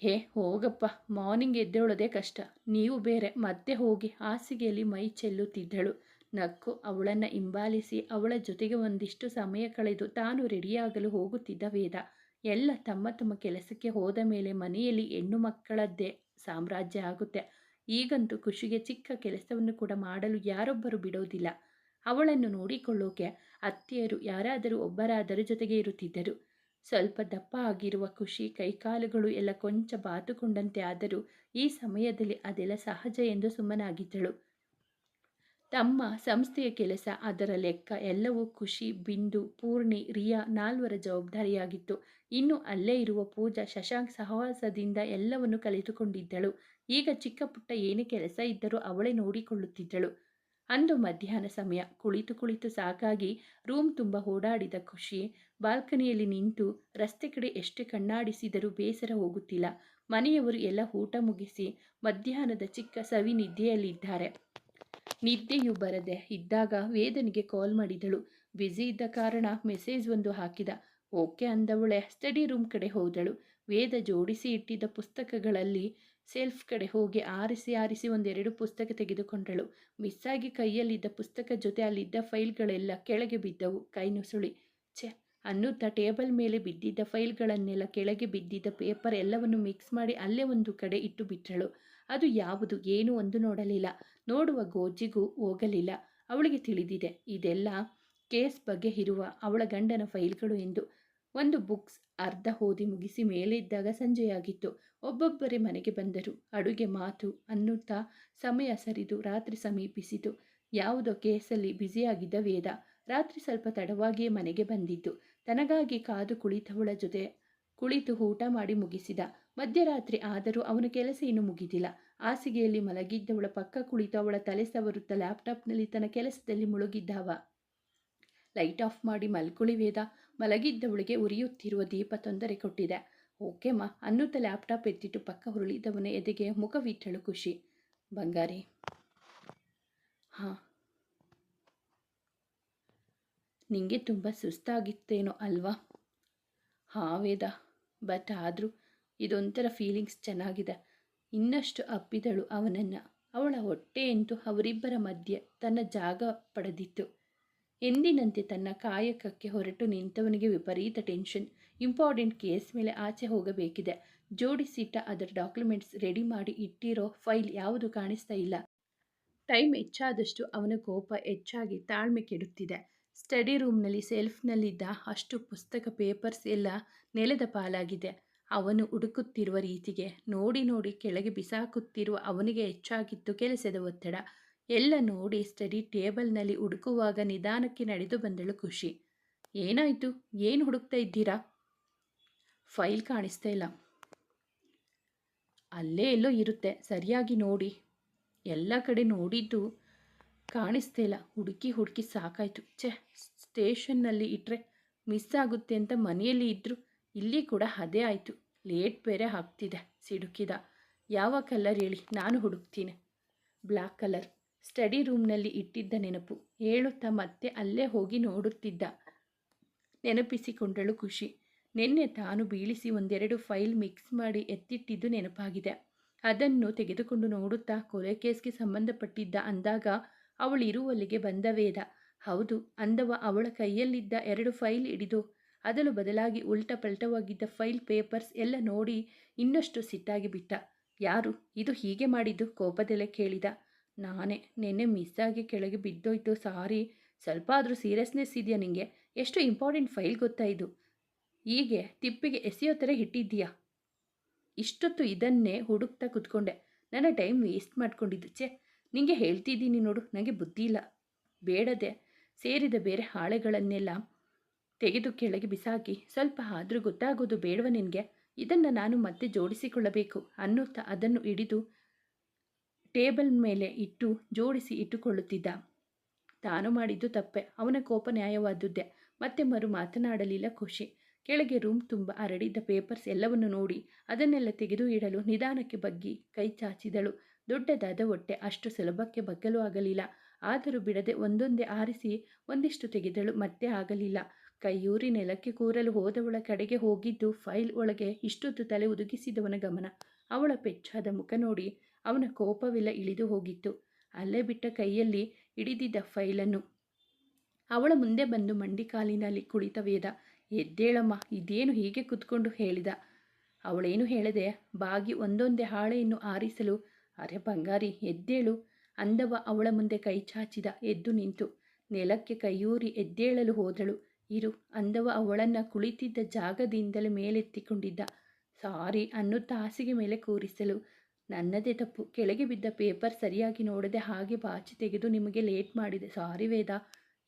ಹೇ ಹೋಗಪ್ಪ, ಮಾರ್ನಿಂಗ್ ಎದ್ದೇಳೋದೇ ಕಷ್ಟ, ನೀವು ಬೇರೆ. ಮತ್ತೆ ಹೋಗಿ ಹಾಸಿಗೆಯಲ್ಲಿ ಮೈ ಚೆಲ್ಲುತ್ತಿದ್ದಳು. ನಕ್ಕು ಅವಳನ್ನು ಹಿಂಬಾಲಿಸಿ ಅವಳ ಜೊತೆಗೆ ಒಂದಿಷ್ಟು ಸಮಯ ಕಳೆದು ತಾನು ರೆಡಿಯಾಗಲು ಹೋಗುತ್ತಿದ್ದ ವೇದ. ಎಲ್ಲ ತಮ್ಮ ತಮ್ಮ ಕೆಲಸಕ್ಕೆ ಹೋದ ಮೇಲೆ ಮನೆಯಲ್ಲಿ ಹೆಣ್ಣು ಮಕ್ಕಳದ್ದೇ ಸಾಮ್ರಾಜ್ಯ ಆಗುತ್ತೆ. ಈಗಂತೂ ಖುಷಿಗೆ ಚಿಕ್ಕ ಕೆಲಸವನ್ನು ಕೂಡ ಮಾಡಲು ಯಾರೊಬ್ಬರು ಬಿಡೋದಿಲ್ಲ. ಅವಳನ್ನು ನೋಡಿಕೊಳ್ಳೋಕೆ ಅತ್ತೆಯರು ಯಾರಾದರೂ ಒಬ್ಬರಾದರೂ ಜೊತೆಗೆ ಇರುತ್ತಿದ್ದರು. ಸ್ವಲ್ಪ ದಪ್ಪ ಆಗಿರುವ ಖುಷಿ ಕೈಕಾಲುಗಳು ಎಲ್ಲ ಕೊಂಚ ಬಾತುಕೊಂಡಂತೆ ಆದರೂ ಈ ಸಮಯದಲ್ಲಿ ಅದೆಲ್ಲ ಸಹಜ ಎಂದು ಸುಮ್ಮನಾಗಿದ್ದಳು. ತಮ್ಮ ಸಂಸ್ಥೆಯ ಕೆಲಸ, ಅದರ ಲೆಕ್ಕ ಎಲ್ಲವೂ ಖುಷಿ, ಬಿಂದು, ಪೂರ್ಣಿ, ರಿಯಾ ನಾಲ್ವರ ಜವಾಬ್ದಾರಿಯಾಗಿತ್ತು. ಇನ್ನು ಅಲ್ಲೇ ಇರುವ ಪೂಜಾ ಶಶಾಂಕ್ ಸಹವಾಸದಿಂದ ಎಲ್ಲವನ್ನು ಕಲಿತುಕೊಂಡಿದ್ದಳು. ಈಗ ಚಿಕ್ಕ ಪುಟ್ಟ ಏನೇ ಕೆಲಸ ಇದ್ದರೂ ಅವಳೇ ನೋಡಿಕೊಳ್ಳುತ್ತಿದ್ದಳು. ಅಂದು ಮಧ್ಯಾಹ್ನ ಸಮಯ. ಕುಳಿತು ಕುಳಿತು ಸಾಕಾಗಿ ರೂಮ್ ತುಂಬ ಓಡಾಡಿದ ಖುಷಿ ಬಾಲ್ಕನಿಯಲ್ಲಿ ನಿಂತು ರಸ್ತೆ ಕಡೆ ಎಷ್ಟೇ ಕಣ್ಣಾಡಿಸಿದರೂ ಬೇಸರ ಹೋಗುತ್ತಿಲ್ಲ. ಮನೆಯವರು ಎಲ್ಲ ಊಟ ಮುಗಿಸಿ ಮಧ್ಯಾಹ್ನದ ಚಿಕ್ಕ ಸವಿ ನಿದ್ದೆಯಲ್ಲಿದ್ದಾರೆ. ನಿದ್ದೆಯು ಬರದೆ ಇದ್ದಾಗ ವೇದನಿಗೆ ಕಾಲ್ ಮಾಡಿದಳು. ಬ್ಯುಸಿ ಇದ್ದ ಕಾರಣ ಮೆಸೇಜ್ ಒಂದು ಹಾಕಿದ. ಓಕೆ ಅಂದವಳೆ ಸ್ಟಡಿ ರೂಮ್ ಕಡೆ ಹೋದಳು. ವೇದ ಜೋಡಿಸಿ ಇಟ್ಟಿದ್ದ ಪುಸ್ತಕಗಳಲ್ಲಿ ಸೆಲ್ಫ್ ಕಡೆ ಹೋಗಿ ಆರಿಸಿ ಆರಿಸಿ ಒಂದೆರಡು ಪುಸ್ತಕ ತೆಗೆದುಕೊಂಡಳು. ಮಿಸ್ಸಾಗಿ ಕೈಯಲ್ಲಿದ್ದ ಪುಸ್ತಕ ಜೊತೆ ಅಲ್ಲಿದ್ದ ಫೈಲ್ಗಳೆಲ್ಲ ಕೆಳಗೆ ಬಿದ್ದವು. ಕೈ ನುಸುಳಿ ಛೆ ಅನ್ನುತ್ತಾ ಟೇಬಲ್ ಮೇಲೆ ಬಿದ್ದಿದ್ದ ಫೈಲ್ಗಳನ್ನೆಲ್ಲ ಕೆಳಗೆ ಬಿದ್ದಿದ್ದ ಪೇಪರ್ ಎಲ್ಲವನ್ನು ಮಿಕ್ಸ್ ಮಾಡಿ ಅಲ್ಲೇ ಒಂದು ಕಡೆ ಇಟ್ಟು ಬಿಟ್ಟಳು. ಅದು ಯಾವುದು ಏನು ಒಂದು ನೋಡಲಿಲ್ಲ. ನೋಡುವ ಗೋಜಿಗೂ ಹೋಗಲಿಲ್ಲ. ಅವಳಿಗೆ ತಿಳಿದಿದೆ ಇದೆಲ್ಲ ಕೇಸ್ ಬಗ್ಗೆ ಇರುವ ಅವಳ ಗಂಡನ ಫೈಲ್ಗಳು ಎಂದು. ಒಂದು ಬುಕ್ಸ್ ಅರ್ಧ ಓದಿ ಮುಗಿಸಿ ಮೇಲಿದ್ದಾಗ ಸಂಜೆಯಾಗಿತ್ತು. ಒಬ್ಬೊಬ್ಬರೇ ಮನೆಗೆ ಬಂದರು. ಅಡುಗೆ ಮಾತು ಅನ್ನುತ್ತಾ ಸಮಯ ಸರಿದು ರಾತ್ರಿ ಸಮೀಪಿಸಿತು. ಯಾವುದೋ ಕೇಸಲ್ಲಿ ಬ್ಯುಸಿಯಾಗಿದ್ದ ವೇದ ರಾತ್ರಿ ಸ್ವಲ್ಪ ತಡವಾಗಿಯೇ ಮನೆಗೆ ಬಂದಿದ್ದು. ತನಗಾಗಿ ಕಾದು ಕುಳಿತವಳ ಜೊತೆ ಕುಳಿತು ಊಟ ಮಾಡಿ ಮುಗಿಸಿದ. ಮಧ್ಯರಾತ್ರಿ ಆದರೂ ಅವನ ಕೆಲಸ ಇನ್ನೂ ಮುಗಿದಿಲ್ಲ. ಹಾಸಿಗೆಯಲ್ಲಿ ಮಲಗಿದ್ದವಳ ಪಕ್ಕ ಕುಳಿತು ಅವಳ ತಲೆ ಸವರುತ್ತಾ ಲ್ಯಾಪ್ಟಾಪ್ನಲ್ಲಿ ತನ್ನ ಕೆಲಸದಲ್ಲಿ ಮುಳುಗಿದ್ದವ. ಲೈಟ್ ಆಫ್ ಮಾಡಿ ಮಲ್ಕೊಳ್ಳಿ ವೇದ. ಮಲಗಿದ್ದವಳಿಗೆ ಉರಿಯುತ್ತಿರುವ ದೀಪ ತೊಂದರೆ ಕೊಟ್ಟಿದೆ. ಓಕೆಮ್ಮ ಅನ್ನುತ್ತಾ ಲ್ಯಾಪ್ಟಾಪ್ ಎತ್ತಿಟ್ಟು ಪಕ್ಕ ಹುರುಳಿದವನ ಎದೆಗೆ ಮುಖವಿಟ್ಟಳು ಖುಷಿ. ಬಂಗಾರಿ. ಹಾಂ, ನಿಂಗೆ ತುಂಬ ಸುಸ್ತಾಗಿತ್ತೇನೋ ಅಲ್ವಾ? ಹಾಂ ವೇದ, ಬಟ್ ಆದರೂ ಇದೊಂಥರ ಫೀಲಿಂಗ್ಸ್ ಚೆನ್ನಾಗಿದೆ. ಇನ್ನಷ್ಟು ಅಪ್ಪಿದಳು ಅವನನ್ನು. ಅವಳ ಹೊಟ್ಟೆಯಂತೂ ಅವರಿಬ್ಬರ ಮಧ್ಯೆ ತನ್ನ ಜಾಗ ಪಡೆದಿತ್ತು. ಎಂದಿನಂತೆ ತನ್ನ ಕಾಯಕಕ್ಕೆ ಹೊರಟು ನಿಂತವನಿಗೆ ವಿಪರೀತ ಟೆನ್ಷನ್. ಇಂಪಾರ್ಟೆಂಟ್ ಕೇಸ್ ಮೇಲೆ ಆಚೆ ಹೋಗಬೇಕಿದೆ. ಜೋಡಿಸಿಟ್ಟ ಅದರ ಡಾಕ್ಯುಮೆಂಟ್ಸ್ ರೆಡಿ ಮಾಡಿ ಇಟ್ಟಿರೋ ಫೈಲ್ ಯಾವುದು ಕಾಣಿಸ್ತಾ ಇಲ್ಲ. ಟೈಮ್ ಹೆಚ್ಚಾದಷ್ಟು ಅವನ ಕೋಪ ಹೆಚ್ಚಾಗಿ ತಾಳ್ಮೆ ಕೆಡುತ್ತಿದೆ. ಸ್ಟಡಿ ರೂಮ್ನಲ್ಲಿ ಸೆಲ್ಫ್ನಲ್ಲಿದ್ದ ಅಷ್ಟು ಪುಸ್ತಕ ಪೇಪರ್ಸ್ ಎಲ್ಲ ನೆಲದ ಪಾಲಾಗಿದೆ. ಅವನು ಹುಡುಕುತ್ತಿರುವ ರೀತಿಗೆ ನೋಡಿ ನೋಡಿ ಕೆಳಗೆ ಬಿಸಾಕುತ್ತಿರುವ ಅವನಿಗೆ ಹೆಚ್ಚಾಗಿತ್ತು ಕೆಲಸದ ಒತ್ತಡ. ಎಲ್ಲ ನೋಡಿ ಸ್ಟಡಿ ಟೇಬಲ್ನಲ್ಲಿ ಹುಡುಕುವಾಗ ನಿಧಾನಕ್ಕೆ ನಡೆದು ಬಂದಳು ಖುಷಿ. ಏನಾಯಿತು? ಏನು ಹುಡುಕ್ತಾ ಇದ್ದೀರಾ? ಫೈಲ್ ಕಾಣಿಸ್ತಾ ಇಲ್ಲ. ಅಲ್ಲೇ ಎಲ್ಲೋ ಇರುತ್ತೆ, ಸರಿಯಾಗಿ ನೋಡಿ. ಎಲ್ಲ ಕಡೆ ನೋಡಿದ್ದು ಕಾಣಿಸ್ತಾ ಇಲ್ಲ. ಹುಡುಕಿ ಹುಡುಕಿ ಸಾಕಾಯಿತು. ಸ್ಟೇಷನ್ನಲ್ಲಿ ಇಟ್ಟರೆ ಮಿಸ್ ಆಗುತ್ತೆ ಅಂತ ಮನೆಯಲ್ಲಿ ಇದ್ದರು. ಇಲ್ಲಿ ಕೂಡ ಅದೇ ಆಯಿತು. ಲೇಟ್ ಬೇರೆ ಆಗ್ತಿದೆ. ಸಿಡುಕಿದ. ಯಾವ ಕಲರ್ ಹೇಳಿ, ನಾನು ಹುಡುಕ್ತೀನಿ. Black colour. ಸ್ಟಡಿ ರೂಮ್ನಲ್ಲಿ ಇಟ್ಟಿದ್ದ ನೆನಪು ಹೇಳುತ್ತಾ ಮತ್ತೆ ಅಲ್ಲೇ ಹೋಗಿ ನೋಡುತ್ತಿದ್ದ. ನೆನಪಿಸಿಕೊಂಡಳು ಖುಷಿ. ನಿನ್ನೆ ತಾನು ಬೀಳಿಸಿ ಒಂದೆರಡು ಫೈಲ್ ಮಿಕ್ಸ್ ಮಾಡಿ ಎತ್ತಿಟ್ಟಿದ್ದು ನೆನಪಾಗಿದೆ. ಅದನ್ನು ತೆಗೆದುಕೊಂಡು ನೋಡುತ್ತಾ ಕೊಲೆ ಕೇಸ್ಗೆ ಸಂಬಂಧಪಟ್ಟಿದ್ದ ಅಂದಾಗ ಅವಳಿರುವಲ್ಲಿಗೆ ಬಂದ ವೇದ. ಹೌದು ಅಂದವ ಅವಳ ಕೈಯಲ್ಲಿದ್ದ 2 ಫೈಲ್ ಹಿಡಿದು ಅದಲು ಬದಲಾಗಿ ಉಲ್ಟ ಪಲ್ಟವಾಗಿದ್ದ ಫೈಲ್ ಪೇಪರ್ಸ್ ಎಲ್ಲ ನೋಡಿ ಇನ್ನಷ್ಟು ಸಿಟ್ಟಾಗಿ ಬಿಟ್ಟ. ಯಾರು ಇದು ಹೀಗೆ ಮಾಡಿದ್ದು? ಕೋಪದಲ್ಲೇ ಕೇಳಿದ. ನಾನೇ. ನಿನ್ನೆ ಮಿಸ್ಸಾಗಿ ಕೆಳಗೆ ಬಿದ್ದೋಯ್ತು, ಸಾರಿ. ಸ್ವಲ್ಪ ಆದರೂ ಸೀರಿಯಸ್ನೆಸ್ ಇದೆಯಾ ನಿಂಗೆ? ಎಷ್ಟು ಇಂಪಾರ್ಟೆಂಟ್ ಫೈಲ್ ಗೊತ್ತಾ ಇದು? ಹೀಗೆ ತಿಪ್ಪಿಗೆ ಎಸೆಯೋ ಥರ ಇಟ್ಟಿದ್ದೀಯಾ? ಇಷ್ಟೊತ್ತು ಇದನ್ನೇ ಹುಡುಕ್ತಾ ಕೂತ್ಕೊಂಡೆ. ನನ್ನ ಟೈಮ್ ವೇಸ್ಟ್ ಮಾಡ್ಕೊಂಡಿದ್ದು. ನಿಂಗೆ ಹೇಳ್ತಿದ್ದೀನಿ ನೋಡು, ನನಗೆ ಬುದ್ಧಿ ಇಲ್ಲ. ಬೇಡದೆ ಸೇರಿದ ಬೇರೆ ಹಾಳೆಗಳನ್ನೆಲ್ಲ ತೆಗೆದು ಕೆಳಗೆ ಬಿಸಾಕಿ ಸ್ವಲ್ಪ ಆದರೂ ಗೊತ್ತಾಗೋದು ಬೇಡವ ನಿನಗೆ? ಇದನ್ನು ನಾನು ಮತ್ತೆ ಜೋಡಿಸಿಕೊಳ್ಳಬೇಕು ಅನ್ನುತ್ತಾ ಅದನ್ನು ಹಿಡಿದು ಟೇಬಲ್ ಮೇಲೆ ಇಟ್ಟು ಜೋಡಿಸಿ ಇಟ್ಟುಕೊಳ್ಳುತ್ತಿದ್ದ. ತಾನು ಮಾಡಿದ್ದು ತಪ್ಪೆ. ಅವನ ಕೋಪ ನ್ಯಾಯವಾದುದ್ದೇ. ಮತ್ತೆ ಮಾತನಾಡಲಿಲ್ಲ ಖುಷಿ. ಕೆಳಗೆ ರೂಮ್ ತುಂಬ ಹರಡಿದ್ದ ಪೇಪರ್ಸ್ ಎಲ್ಲವನ್ನು ನೋಡಿ ಅದನ್ನೆಲ್ಲ ತೆಗೆದು ಇಡಲು ನಿಧಾನಕ್ಕೆ ಬಗ್ಗಿ ಕೈ ಚಾಚಿದಳು. ದೊಡ್ಡದಾದ ಹೊಟ್ಟೆ, ಅಷ್ಟು ಸುಲಭಕ್ಕೆ ಬಗ್ಗಲು ಆಗಲಿಲ್ಲ. ಆದರೂ ಬಿಡದೆ ಒಂದೊಂದೇ ಆರಿಸಿ ಒಂದಿಷ್ಟು ತೆಗೆದಳು. ಮತ್ತೆ ಆಗಲಿಲ್ಲ. ಕೈಯೂರಿ ನೆಲಕ್ಕೆ ಕೂರಲು ಹೋದವಳ ಕಡೆಗೆ ಹೋಗಿದ್ದು ಫೈಲ್ ಒಳಗೆ ಇಷ್ಟೊತ್ತು ತಲೆ ಒದಗಿಸಿದವನ ಗಮನ. ಅವಳ ಪೆಚ್ಚಾದ ಮುಖ ನೋಡಿ ಅವನ ಕೋಪವೆಲ್ಲ ಇಳಿದು ಹೋಗಿತ್ತು. ಅಲ್ಲೇ ಬಿಟ್ಟ ಕೈಯಲ್ಲಿ ಹಿಡಿದಿದ್ದ ಫೈಲನ್ನು ಅವಳ ಮುಂದೆ ಬಂದು ಮಂಡಿಕಾಲಿನಲ್ಲಿ ಕುಳಿತ ವೇದ. ಎದ್ದೇಳಮ್ಮ, ಇದೇನು ಹೀಗೆ ಕೂತ್ಕೊಂಡು ಹೇಳಿದ. ಅವಳೇನು ಹೇಳದೆ ಬಾಗಿ ಒಂದೊಂದೇ ಹಾಳೆಯನ್ನು ಆರಿಸಲು, ಅರೆ ಬಂಗಾರಿ ಎದ್ದೇಳು ಅಂದವ ಅವಳ ಮುಂದೆ ಕೈ ಚಾಚಿದ. ಎದ್ದು ನಿಂತು ನೆಲಕ್ಕೆ ಕೈಯೂರಿ ಎದ್ದೇಳಲು ಹೋದಳು. ಇರು ಅಂದವ ಅವಳನ್ನು ಕುಳಿತಿದ್ದ ಜಾಗದಿಂದಲೇ ಮೇಲೆತ್ತಿಕೊಂಡಿದ್ದ. ಸಾರಿ ಅನ್ನುತ್ತಾ ಹಾಸಿಗೆ ಮೇಲೆ ಕೂರಿಸಲು, ನನ್ನದೇ ತಪ್ಪು. ಕೆಳಗೆ ಬಿದ್ದ ಪೇಪರ್ ಸರಿಯಾಗಿ ನೋಡದೆ ಹಾಗೆ ಬಾಚಿ ತೆಗೆದು ನಿಮಗೆ ಲೇಟ್ ಮಾಡಿದೆ. ಸಾರಿ ವೇದ.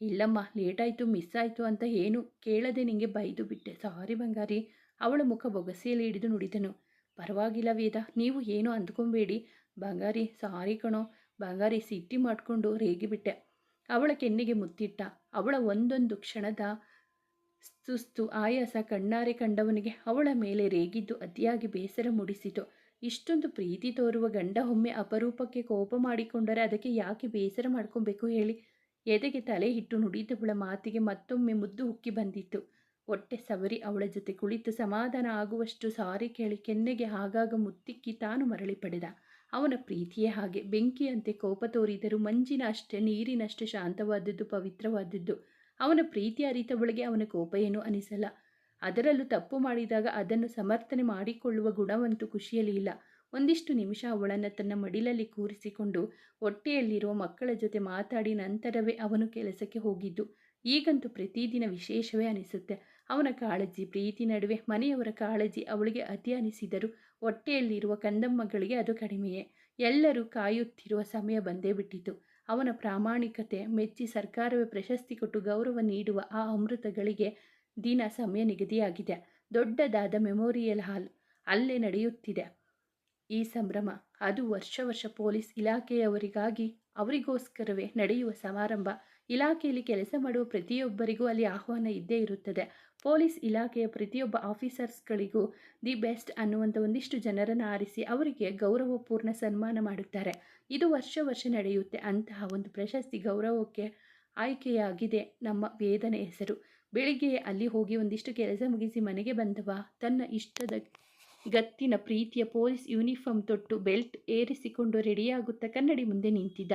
ಇಲ್ಲಮ್ಮ, ಲೇಟಾಯಿತು ಮಿಸ್ ಆಯಿತು ಅಂತ ಏನು ಕೇಳದೆ ನಿಂಗೆ ಬೈದು ಬಿಟ್ಟೆ. ಸಾರಿ ಬಂಗಾರಿ. ಅವಳ ಮುಖ ಬೊಗಸೆಯಲ್ಲಿ ಹಿಡಿದು ನುಡಿದನು. ಪರವಾಗಿಲ್ಲ ವೇದ, ನೀವು ಏನು ಅಂದ್ಕೊಬೇಡಿ. ಬಂಗಾರಿ ಸಾರಿ ಕಣೋ. ಬಂಗಾರಿ ಸಿಟ್ಟಿ ಮಾಡಿಕೊಂಡು ರೇಗಿಬಿಟ್ಟೆ. ಅವಳ ಕೆನ್ನೆಗೆ ಮುತ್ತಿಟ್ಟ. ಅವಳ ಒಂದೊಂದು ಕ್ಷಣದ ಸುಸ್ತು ಆಯಾಸ ಕಣ್ಣಾರೆ ಕಂಡವನಿಗೆ ಅವಳ ಮೇಲೆ ರೇಗಿದ್ದು ಅತಿಯಾಗಿ ಬೇಸರ ಮೂಡಿಸಿತು. ಇಷ್ಟೊಂದು ಪ್ರೀತಿ ತೋರುವ ಗಂಡ ಒಮ್ಮೆ ಅಪರೂಪಕ್ಕೆ ಕೋಪ ಮಾಡಿಕೊಂಡರೆ ಅದಕ್ಕೆ ಯಾಕೆ ಬೇಸರ ಮಾಡ್ಕೊಬೇಕು ಹೇಳಿ? ಎದೆಗೆ ತಲೆ ಇಟ್ಟು ನುಡಿದವಳ ಮಾತಿಗೆ ಮತ್ತೊಮ್ಮೆ ಮುದ್ದು ಉಕ್ಕಿ ಬಂದಿತ್ತು. ಹೊಟ್ಟೆ ಸವರಿ ಅವಳ ಜೊತೆ ಕುಳಿತು ಸಮಾಧಾನ ಆಗುವಷ್ಟು ಸಾರಿ ಕೇಳಿ ಕೆನ್ನೆಗೆ ಆಗಾಗ ಮುತ್ತಿಕ್ಕಿ ತಾನು ಮರಳಿ ಪಡೆದ. ಅವನ ಪ್ರೀತಿಯೇ ಹಾಗೆ, ಬೆಂಕಿಯಂತೆ ಕೋಪ ತೋರಿದರೂ ಮಂಜಿನ ಅಷ್ಟೇ ನೀರಿನಷ್ಟು ಶಾಂತವಾದದ್ದು, ಪವಿತ್ರವಾದದ್ದು. ಅವನ ಪ್ರೀತಿ ಅರಿತವಳಿಗೆ ಅವನ ಕೋಪ ಏನೂ ಅನಿಸಲ್ಲ. ಅದರಲ್ಲೂ ತಪ್ಪು ಮಾಡಿದಾಗ ಅದನ್ನು ಸಮರ್ಥನೆ ಮಾಡಿಕೊಳ್ಳುವ ಗುಣವಂತೂ ಖುಷಿಯಲ್ಲಿ ಇಲ್ಲ. ಒಂದಿಷ್ಟು ನಿಮಿಷ ಅವಳನ್ನು ತನ್ನ ಮಡಿಲಲ್ಲಿ ಕೂರಿಸಿಕೊಂಡು ಹೊಟ್ಟೆಯಲ್ಲಿರುವ ಮಕ್ಕಳ ಜೊತೆ ಮಾತಾಡಿ ನಂತರವೇ ಅವನು ಕೆಲಸಕ್ಕೆ ಹೋಗಿದ್ದು. ಈಗಂತೂ ಪ್ರತಿದಿನ ವಿಶೇಷವೇ ಅನಿಸುತ್ತೆ. ಅವನ ಕಾಳಜಿ ಪ್ರೀತಿ ನಡುವೆ ಮನೆಯವರ ಕಾಳಜಿ ಅವಳಿಗೆ ಅತಿ ಅನಿಸಿದರೂ ಹೊಟ್ಟೆಯಲ್ಲಿರುವ ಕಂದಮ್ಮಗಳಿಗೆ ಅದು ಕಡಿಮೆಯೇ. ಎಲ್ಲರೂ ಕಾಯುತ್ತಿರುವ ಸಮಯ ಬಂದೇ ಬಿಟ್ಟಿತು. ಅವನ ಪ್ರಾಮಾಣಿಕತೆ ಮೆಚ್ಚಿ ಸರ್ಕಾರವೇ ಪ್ರಶಸ್ತಿ ಕೊಟ್ಟು ಗೌರವ ನೀಡುವ ಆ ಅಮೃತಗಳಿಗೆ ದಿನ ಸಮಯ ನಿಗದಿಯಾಗಿದೆ. ದೊಡ್ಡದಾದ ಮೆಮೋರಿಯಲ್ ಹಾಲ್ ಅಲ್ಲೇ ನಡೆಯುತ್ತಿದೆ ಈ ಸಂಭ್ರಮ. ಅದು ವರ್ಷ ಪೊಲೀಸ್ ಇಲಾಖೆಯವರಿಗಾಗಿ ಅವರಿಗೋಸ್ಕರವೇ ನಡೆಯುವ ಸಮಾರಂಭ. ಇಲಾಖೆಯಲ್ಲಿ ಕೆಲಸ ಮಾಡುವ ಪ್ರತಿಯೊಬ್ಬರಿಗೂ ಅಲ್ಲಿ ಆಹ್ವಾನ ಇದ್ದೇ ಇರುತ್ತದೆ. ಪೊಲೀಸ್ ಇಲಾಖೆಯ ಪ್ರತಿಯೊಬ್ಬ ಆಫೀಸರ್ಸ್ಗಳಿಗೂ ದಿ ಬೆಸ್ಟ್ ಅನ್ನುವಂಥ ಒಂದಿಷ್ಟು ಜನರನ್ನು ಆರಿಸಿ ಅವರಿಗೆ ಗೌರವಪೂರ್ಣ ಸನ್ಮಾನ ಮಾಡುತ್ತಾರೆ. ಇದು ವರ್ಷ ನಡೆಯುತ್ತೆ. ಅಂತಹ ಒಂದು ಪ್ರಶಸ್ತಿ ಗೌರವಕ್ಕೆ ಆಯ್ಕೆಯಾಗಿದೆ ನಮ್ಮ ವೇದನ ಹೆಸರು. ಬೆಳಿಗ್ಗೆ ಅಲ್ಲಿ ಹೋಗಿ ಒಂದಿಷ್ಟು ಕೆಲಸ ಮುಗಿಸಿ ಮನೆಗೆ ಬಂದವ ತನ್ನ ಇಷ್ಟದ ಗತ್ತಿನ ಪ್ರೀತಿಯ ಪೊಲೀಸ್ ಯೂನಿಫಾರ್ಮ್ ತೊಟ್ಟು ಬೆಲ್ಟ್ ಏರಿಸಿಕೊಂಡು ರೆಡಿಯಾಗುತ್ತಾ ಕನ್ನಡಿ ಮುಂದೆ ನಿಂತಿದ್ದ.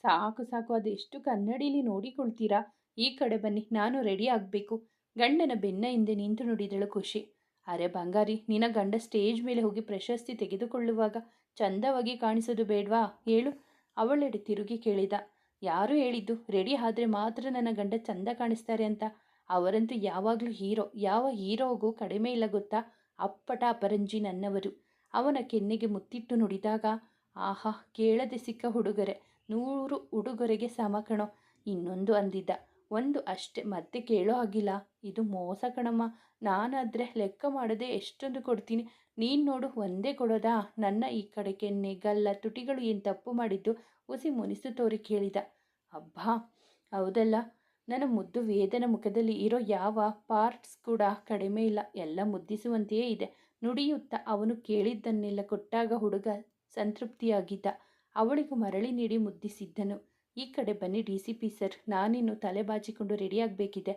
ಸಾಕು ಸಾಕು, ಅದೆಷ್ಟು ಕನ್ನಡಿಲಿ ನೋಡಿಕೊಳ್ತೀರಾ? ಈ ಕಡೆ ಬನ್ನಿ, ನಾನು ರೆಡಿ ಆಗಬೇಕು. ಗಂಡನ ಬೆನ್ನ ಹಿಂದೆ ನಿಂತು ನುಡಿದಳು ಖುಷಿ. ಅರೆ ಬಂಗಾರಿ, ನಿನ್ನ ಗಂಡ ಸ್ಟೇಜ್ ಮೇಲೆ ಹೋಗಿ ಪ್ರಶಸ್ತಿ ತೆಗೆದುಕೊಳ್ಳುವಾಗ ಚಂದವಾಗಿ ಕಾಣಿಸೋದು ಬೇಡ್ವಾ ಹೇಳು? ಅವಳೆಡೆ ತಿರುಗಿ ಕೇಳಿದ. ಯಾರು ಹೇಳಿದ್ದು ರೆಡಿ ಆದರೆ ಮಾತ್ರ ನನ್ನ ಗಂಡ ಚಂದ ಕಾಣಿಸ್ತಾರೆ ಅಂತ? ಅವರಂತೂ ಯಾವಾಗಲೂ ಹೀರೋ. ಯಾವ ಹೀರೋಗೂ ಕಡಿಮೆ ಇಲ್ಲ ಗೊತ್ತಾ? ಅಪ್ಪಟ ಅಪರಂಜಿ ನನ್ನವರು. ಅವನ ಕೆನ್ನೆಗೆ ಮುತ್ತಿಟ್ಟು ನುಡಿದಾಗ, ಆಹಾ, ಕೇಳದೆ ಸಿಕ್ಕ ಹುಡುಗರೆ 100 ಉಡುಗೊರೆಗೆ ಸಮ ಕಣೋ. ಇನ್ನೊಂದು ಅಂದಿದ್ದ. ಒಂದು ಅಷ್ಟೇ, ಮತ್ತೆ ಕೇಳೋ ಆಗಿಲ್ಲ. ಇದು ಮೋಸ ಕಣಮ್ಮ. ನಾನಾದರೆ ಲೆಕ್ಕ ಮಾಡದೆ ಎಷ್ಟೊಂದು ಕೊಡ್ತೀನಿ. ನೀನು ನೋಡು, ಒಂದೇ ಕೊಡೋದಾ? ನನ್ನ ಈ ಕಡೆ ಕೆನ್ನೆ ಗಲ್ಲ ತುಟಿಗಳು ಏನು ತಪ್ಪು ಮಾಡಿದ್ದು? ಹುಸಿ ಮುನಿಸು ತೋರಿ ಕೇಳಿದ. ಅಬ್ಬಾ, ಹೌದಲ್ಲ. ನನ್ನ ಮುದ್ದು ವೇದನ ಮುಖದಲ್ಲಿ ಇರೋ ಯಾವ ಪಾರ್ಟ್ಸ್ ಕೂಡ ಕಡಿಮೆ ಇಲ್ಲ, ಎಲ್ಲ ಮುದ್ದಿಸುವಂತೆಯೇ ಇದೆ. ನುಡಿಯುತ್ತಾ ಅವನು ಕೇಳಿದ್ದನ್ನೆಲ್ಲ ಕೊಟ್ಟಾಗ ಹುಡುಗ ಸಂತೃಪ್ತಿಯಾಗಿದ್ದ. ಅವಳಿಗೂ ಮರಳಿ ನೀಡಿ ಮುದ್ದಿಸಿದ್ದನು. ಈ ಕಡೆ ಬನ್ನಿ DCP ಸರ್, ನಾನಿನ್ನು ತಲೆ ಬಾಚಿಕೊಂಡು ರೆಡಿಯಾಗಬೇಕಿದೆ.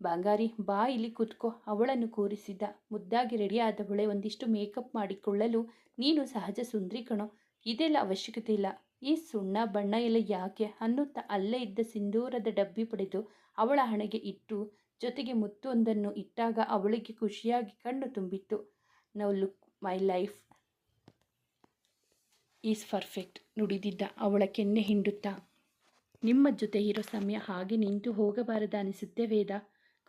ಬಂಗಾರಿ ಬಾ, ಇಲ್ಲಿ ಕೂತ್ಕೋ. ಅವಳನ್ನು ಕೂರಿಸಿದ್ದ. ಮುದ್ದಾಗಿ ರೆಡಿಯಾದವಳೆ ಒಂದಿಷ್ಟು ಮೇಕಪ್ ಮಾಡಿಕೊಳ್ಳಲು. ನೀನು ಸಹಜ ಸುಂದ್ರಿ ಕಣೋ, ಇದೆಲ್ಲ ಅವಶ್ಯಕತೆ ಇಲ್ಲ. ಈ ಸುಣ್ಣ ಬಣ್ಣ ಎಲ್ಲ ಯಾಕೆ ಅನ್ನುತ್ತಾ ಅಲ್ಲೇ ಇದ್ದ ಸಿಂಧೂರದ ಡಬ್ಬಿ ಪಡೆದು ಅವಳ ಹಣೆಗೆ ಇಟ್ಟು ಜೊತೆಗೆ ಮುತ್ತೊಂದನ್ನು ಇಟ್ಟಾಗ ಅವಳಿಗೆ ಖುಷಿಯಾಗಿ ಕಣ್ಣು ತುಂಬಿತ್ತು. Now look my life is perfect ನುಡಿದಿದ್ದ ಅವಳ ಕೆನ್ನೆ ಹಿಂಡುತ್ತಾ. ನಿಮ್ಮ ಜೊತೆ ಇರೋ ಸಮಯ ಹಾಗೆ ನಿಂತು ಹೋಗಬಾರದ ಅನಿಸುತ್ತೆ ವೇದ.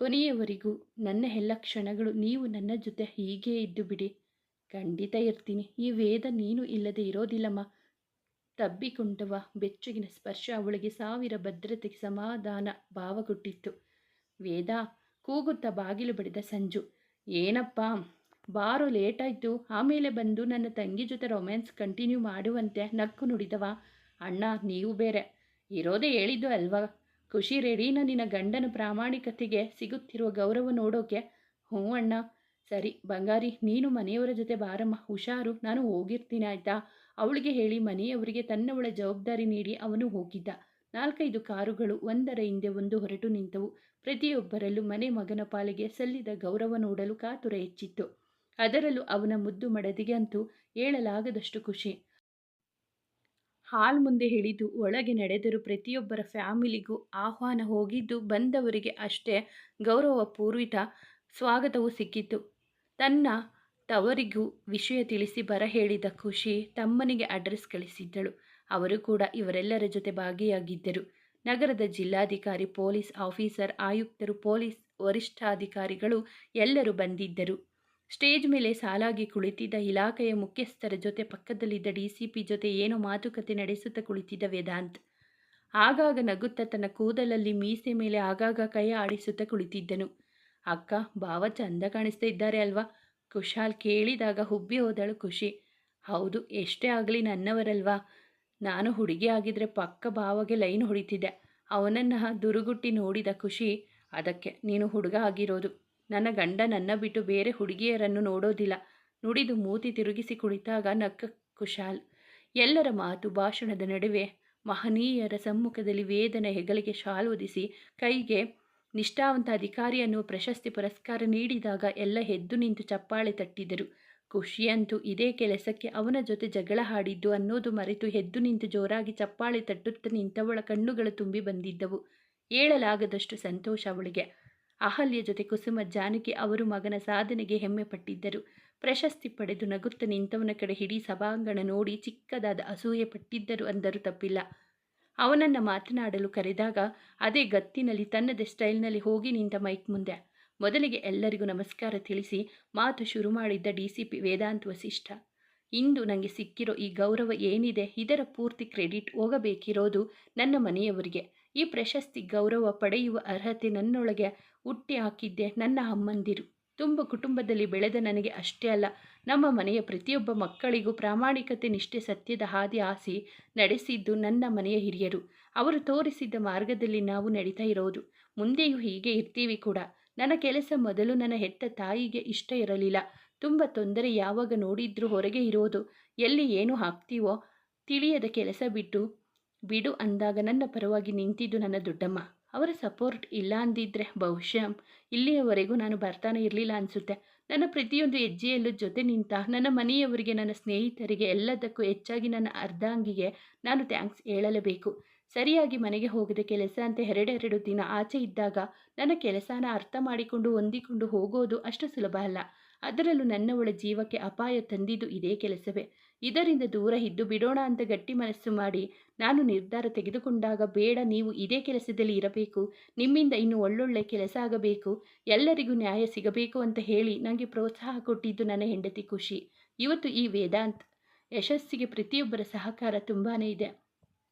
ಕೊನೆಯವರೆಗೂ ನನ್ನ ಎಲ್ಲ ಕ್ಷಣಗಳು ನೀವು ನನ್ನ ಜೊತೆ ಹೀಗೇ ಇದ್ದು ಬಿಡಿ. ಖಂಡಿತ ಇರ್ತೀನಿ. ಈ ವೇದ ನೀನು ಇಲ್ಲದೆ ಇರೋದಿಲ್ಲಮ್ಮ. ತಬ್ಬಿಕೊಂಡವ ಬೆಚ್ಚಗಿನ ಸ್ಪರ್ಶ ಅವಳಿಗೆ ಸಾವಿರ ಭದ್ರತೆಗೆ ಸಮಾಧಾನ ಭಾವ ಕೊಟ್ಟಿತ್ತು. ವೇದ ಕೂಗುತ್ತಾ ಬಾಗಿಲು ಬಡಿದ ಸಂಜು. ಏನಪ್ಪ, ಬಾರೋ ಲೇಟಾಯಿತು. ಆಮೇಲೆ ಬಂದು ನನ್ನ ತಂಗಿ ಜೊತೆ ರೊಮ್ಯಾನ್ಸ್ ಕಂಟಿನ್ಯೂ ಮಾಡುವಂತೆ ನಕ್ಕು ನುಡಿದವ. ಅಣ್ಣ ನೀವು ಬೇರೆ. ಇರೋದೇ ಹೇಳಿದ್ದು ಅಲ್ವಾ? ಖುಷಿ ರೆಡಿನ ನಿನ್ನ ಗಂಡನ ಪ್ರಾಮಾಣಿಕತೆಗೆ ಸಿಗುತ್ತಿರುವ ಗೌರವ ನೋಡೋಕೆ? ಹ್ಞೂ ಅಣ್ಣ. ಸರಿ ಬಂಗಾರಿ, ನೀನು ಮನೆಯವರ ಜೊತೆ ಬಾರಮ್ಮ. ಹುಷಾರು, ನಾನು ಹೋಗಿರ್ತೀನಿ ಆಯಿತಾ? ಅವಳಿಗೆ ಹೇಳಿ ಮನೆಯವರಿಗೆ ತನ್ನವಳ ಜವಾಬ್ದಾರಿ ನೀಡಿ ಅವನು ಹೋಗಿದ್ದ. 4-5 ಕಾರುಗಳು ಒಂದರ ಹಿಂದೆ ಒಂದು ಹೊರಟು ನಿಂತವು. ಪ್ರತಿಯೊಬ್ಬರಲ್ಲೂ ಮನೆ ಮಗನ ಪಾಲಿಗೆ ಸಲ್ಲಿದ ಗೌರವ ನೋಡಲು ಕಾತುರ ಹೆಚ್ಚಿತ್ತು. ಅದರಲ್ಲೂ ಅವನ ಮುದ್ದು ಮಡದಿಗೆ ಅಂತೂ ಹೇಳಲಾಗದಷ್ಟು ಖುಷಿ. ಹಾಲ್ ಮುಂದೆ ಇಳಿದು ಒಳಗೆ ನಡೆದರೂ ಪ್ರತಿಯೊಬ್ಬರ ಫ್ಯಾಮಿಲಿಗೂ ಆಹ್ವಾನ ಹೋಗಿದ್ದು ಬಂದವರಿಗೆ ಅಷ್ಟೇ ಗೌರವಪೂರ್ವಿತ ಸ್ವಾಗತವೂ ಸಿಕ್ಕಿತ್ತು. ತನ್ನ ತವರಿಗೂ ವಿಷಯ ತಿಳಿಸಿ ಬರ ಹೇಳಿದ ಖುಷಿ ತಮ್ಮನಿಗೆ ಅಡ್ರೆಸ್ ಕಳಿಸಿದ್ದಳು. ಅವರು ಕೂಡ ಇವರೆಲ್ಲರ ಜೊತೆ ಭಾಗಿಯಾಗಿದ್ದರು. ನಗರದ ಜಿಲ್ಲಾಧಿಕಾರಿ, ಪೊಲೀಸ್ ಆಫೀಸರ್, ಆಯುಕ್ತರು, ಪೊಲೀಸ್ ವರಿಷ್ಠಾಧಿಕಾರಿಗಳು ಎಲ್ಲರೂ ಬಂದಿದ್ದರು. ಸ್ಟೇಜ್ ಮೇಲೆ ಸಾಲಾಗಿ ಕುಳಿತಿದ್ದ ಇಲಾಖೆಯ ಮುಖ್ಯಸ್ಥರ ಜೊತೆ ಪಕ್ಕದಲ್ಲಿದ್ದ DCP ಜೊತೆ ಏನೋ ಮಾತುಕತೆ ನಡೆಸುತ್ತಾ ಕುಳಿತಿದ್ದ ವೇದಾಂತ್. ಆಗಾಗ ನಗುತ್ತಾ ತನ್ನ ಕೂದಲಲ್ಲಿ ಮೀಸೆ ಮೇಲೆ ಆಗಾಗ ಕೈ ಆಡಿಸುತ್ತಾ ಕುಳಿತಿದ್ದನು. ಅಕ್ಕ, ಭಾವ ಚಂದ ಕಾಣಿಸ್ತಾ ಇದ್ದಾರೆ ಅಲ್ವಾ? ಕುಶಾಲ್ ಕೇಳಿದಾಗ ಹುಬ್ಬಿ ಹೋದಳು ಖುಷಿ. ಹೌದು, ಎಷ್ಟೇ ಆಗಲಿ ನನ್ನವರಲ್ವಾ. ನಾನು ಹುಡುಗಿ ಆಗಿದ್ರೆ ಪಕ್ಕ ಭಾವಗೆ ಲೈನ್ ಹೊಡಿತಿದ್ದೆ. ಅವನನ್ನು ದುರುಗುಟ್ಟಿ ನೋಡಿದ ಖುಷಿ. ಅದಕ್ಕೆ ನೀನು ಹುಡುಗ ಆಗಿರೋದು. ನನ್ನ ಗಂಡ ನನ್ನ ಬಿಟ್ಟು ಬೇರೆ ಹುಡುಗಿಯರನ್ನು ನೋಡೋದಿಲ್ಲ. ನುಡಿದು ಮೂತಿ ತಿರುಗಿಸಿ ಕುಳಿತಾಗ ನಕ್ಕ ಕುಶಾಲ್. ಎಲ್ಲರ ಮಾತು ಭಾಷಣದ ನಡುವೆ ಮಹನೀಯರ ಸಮ್ಮುಖದಲ್ಲಿ ವೇದನ ಹೆಗಲಿಗೆ ಶಾಲ್ ಹೊದಿಸಿ ಕೈಗೆ ನಿಷ್ಠಾವಂತ ಅಧಿಕಾರಿ ಅನ್ನುವ ಪ್ರಶಸ್ತಿ ಪುರಸ್ಕಾರ ನೀಡಿದಾಗ ಎಲ್ಲ ಎದ್ದು ನಿಂತು ಚಪ್ಪಾಳೆ ತಟ್ಟಿದರು. ಖುಷಿಯಂತೂ ಇದೇ ಕೆಲಸಕ್ಕೆ ಅವನ ಜೊತೆ ಜಗಳ ಆಡಿದ್ದು ಅನ್ನೋದು ಮರೆತು ಎದ್ದು ನಿಂತು ಜೋರಾಗಿ ಚಪ್ಪಾಳೆ ತಟ್ಟುತ್ತಾ ನಿಂತವಳ ಕಣ್ಣುಗಳು ತುಂಬಿ ಬಂದಿದ್ದವು. ಹೇಳಲಾಗದಷ್ಟು ಸಂತೋಷ ಅವಳಿಗೆ. ಅಹಲ್ಯ ಜೊತೆ ಕುಸುಮ ಜಾನಕಿ ಅವರು ಮಗನ ಸಾಧನೆಗೆ ಹೆಮ್ಮೆ ಪಟ್ಟಿದ್ದರು. ಪ್ರಶಸ್ತಿ ಪಡೆದು ನಗುತ್ತ ನಿಂತವನ ಕಡೆ ಇಡೀ ಸಭಾಂಗಣ ನೋಡಿ ಚಿಕ್ಕದಾದ ಅಸೂಯೆ ಪಟ್ಟಿದ್ದರು ಅಂದರೂ ತಪ್ಪಿಲ್ಲ. ಅವನನ್ನು ಮಾತನಾಡಲು ಕರೆದಾಗ ಅದೇ ಗತ್ತಿನಲ್ಲಿ ತನ್ನದೇ ಸ್ಟೈಲ್ನಲ್ಲಿ ಹೋಗಿ ನಿಂತ ಮೈಕ್ ಮುಂದೆ ಮೊದಲಿಗೆ ಎಲ್ಲರಿಗೂ ನಮಸ್ಕಾರ ತಿಳಿಸಿ ಮಾತು ಶುರು ಮಾಡಿದ್ದ DCP ವೇದಾಂತ್ ವಸಿಷ್ಠ. ಇಂದು ನನಗೆ ಸಿಕ್ಕಿರೋ ಈ ಗೌರವ ಏನಿದೆ, ಇದರ ಪೂರ್ತಿ ಕ್ರೆಡಿಟ್ ಹೋಗಬೇಕಿರೋದು ನನ್ನ ಮನೆಯವರಿಗೆ. ಈ ಪ್ರಶಸ್ತಿ ಗೌರವ ಪಡೆಯುವ ಅರ್ಹತೆ ನನ್ನೊಳಗೆ ಹುಟ್ಟಿ ಹಾಕಿದ್ದೆ ನನ್ನ ಅಮ್ಮಂದಿರು. ತುಂಬ ಕುಟುಂಬದಲ್ಲಿ ಬೆಳೆದ ನನಗೆ ಅಷ್ಟೇ ಅಲ್ಲ, ನಮ್ಮ ಮನೆಯ ಪ್ರತಿಯೊಬ್ಬ ಮಕ್ಕಳಿಗೂ ಪ್ರಾಮಾಣಿಕತೆ, ನಿಷ್ಠೆ, ಸತ್ಯದ ಹಾದಿ ಹಾಸಿ ನಡೆಸಿದ್ದು ನನ್ನ ಮನೆಯ ಹಿರಿಯರು. ಅವರು ತೋರಿಸಿದ್ದ ಮಾರ್ಗದಲ್ಲಿ ನಾವು ನಡೀತಾ ಇರೋದು. ಮುಂದೆಯೂ ಹೀಗೆ ಇರ್ತೀವಿ ಕೂಡ. ನನ್ನ ಕೆಲಸ ಮೊದಲು ನನ್ನ ಹೆತ್ತ ತಾಯಿಗೆ ಇಷ್ಟ ಇರಲಿಲ್ಲ. ತುಂಬ ತೊಂದರೆ. ಯಾವಾಗ ನೋಡಿದ್ರೂ ಹೊರಗೆ ಇರೋದು. ಎಲ್ಲಿ ಏನು ಹಾಕ್ತೀವೋ ತಿಳಿಯದ ಕೆಲಸ ಬಿಡು ಅಂದಾಗ ನನ್ನ ಪರವಾಗಿ ನಿಂತಿದ್ದು ನನ್ನ ದೊಡ್ಡಮ್ಮ. ಅವರ ಸಪೋರ್ಟ್ ಇಲ್ಲ ಅಂದಿದ್ರೆ ಬಹುಶಃ ಇಲ್ಲಿಯವರೆಗೂ ನಾನು ಬರ್ತಾನೆ ಇರಲಿಲ್ಲ ಅನಿಸುತ್ತೆ. ನನ್ನ ಪ್ರತಿಯೊಂದು ಹೆಜ್ಜೆಯಲ್ಲೂ ಜೊತೆ ನಿಂತ ನನ್ನ ಮನೆಯವರಿಗೆ, ನನ್ನ ಸ್ನೇಹಿತರಿಗೆ, ಎಲ್ಲದಕ್ಕೂ ಹೆಚ್ಚಾಗಿ ನನ್ನ ಅರ್ಧಾಂಗಿಗೆ ನಾನು ಥ್ಯಾಂಕ್ಸ್ ಹೇಳಲೇಬೇಕು. ಸರಿಯಾಗಿ ಮನೆಗೆ ಹೋಗದೆ ಕೆಲಸ ಅಂತ ಎರಡೆರಡು ದಿನ ಆಚೆ ಇದ್ದಾಗ ನನ್ನ ಕೆಲಸನ ಅರ್ಥ ಮಾಡಿಕೊಂಡು ಹೊಂದಿಕೊಂಡು ಹೋಗೋದು ಅಷ್ಟು ಸುಲಭ ಅಲ್ಲ. ಅದರಲ್ಲೂ ನನ್ನವಳ ಜೀವಕ್ಕೆ ಅಪಾಯ ತಂದಿದ್ದು ಇದೇ ಕೆಲಸವೇ. ಇದರಿಂದ ದೂರ ಇದ್ದು ಬಿಡೋಣ ಅಂತ ಗಟ್ಟಿ ಮನಸ್ಸು ಮಾಡಿ ನಾನು ನಿರ್ಧಾರ ತೆಗೆದುಕೊಂಡಾಗ, ಬೇಡ ನೀವು ಇದೇ ಕೆಲಸದಲ್ಲಿ ಇರಬೇಕು, ನಿಮ್ಮಿಂದ ಇನ್ನೂ ಒಳ್ಳೊಳ್ಳೆ ಕೆಲಸ ಆಗಬೇಕು, ಎಲ್ಲರಿಗೂ ನ್ಯಾಯ ಸಿಗಬೇಕು ಅಂತ ಹೇಳಿ ನನಗೆ ಪ್ರೋತ್ಸಾಹ ಕೊಟ್ಟಿದ್ದು ನನ್ನ ಹೆಂಡತಿ ಖುಷಿ. ಇವತ್ತು ಈ ವೇದಾಂತ್ ಯಶಸ್ಸಿಗೆ ಪ್ರತಿಯೊಬ್ಬರ ಸಹಕಾರ ತುಂಬಾ ಇದೆ.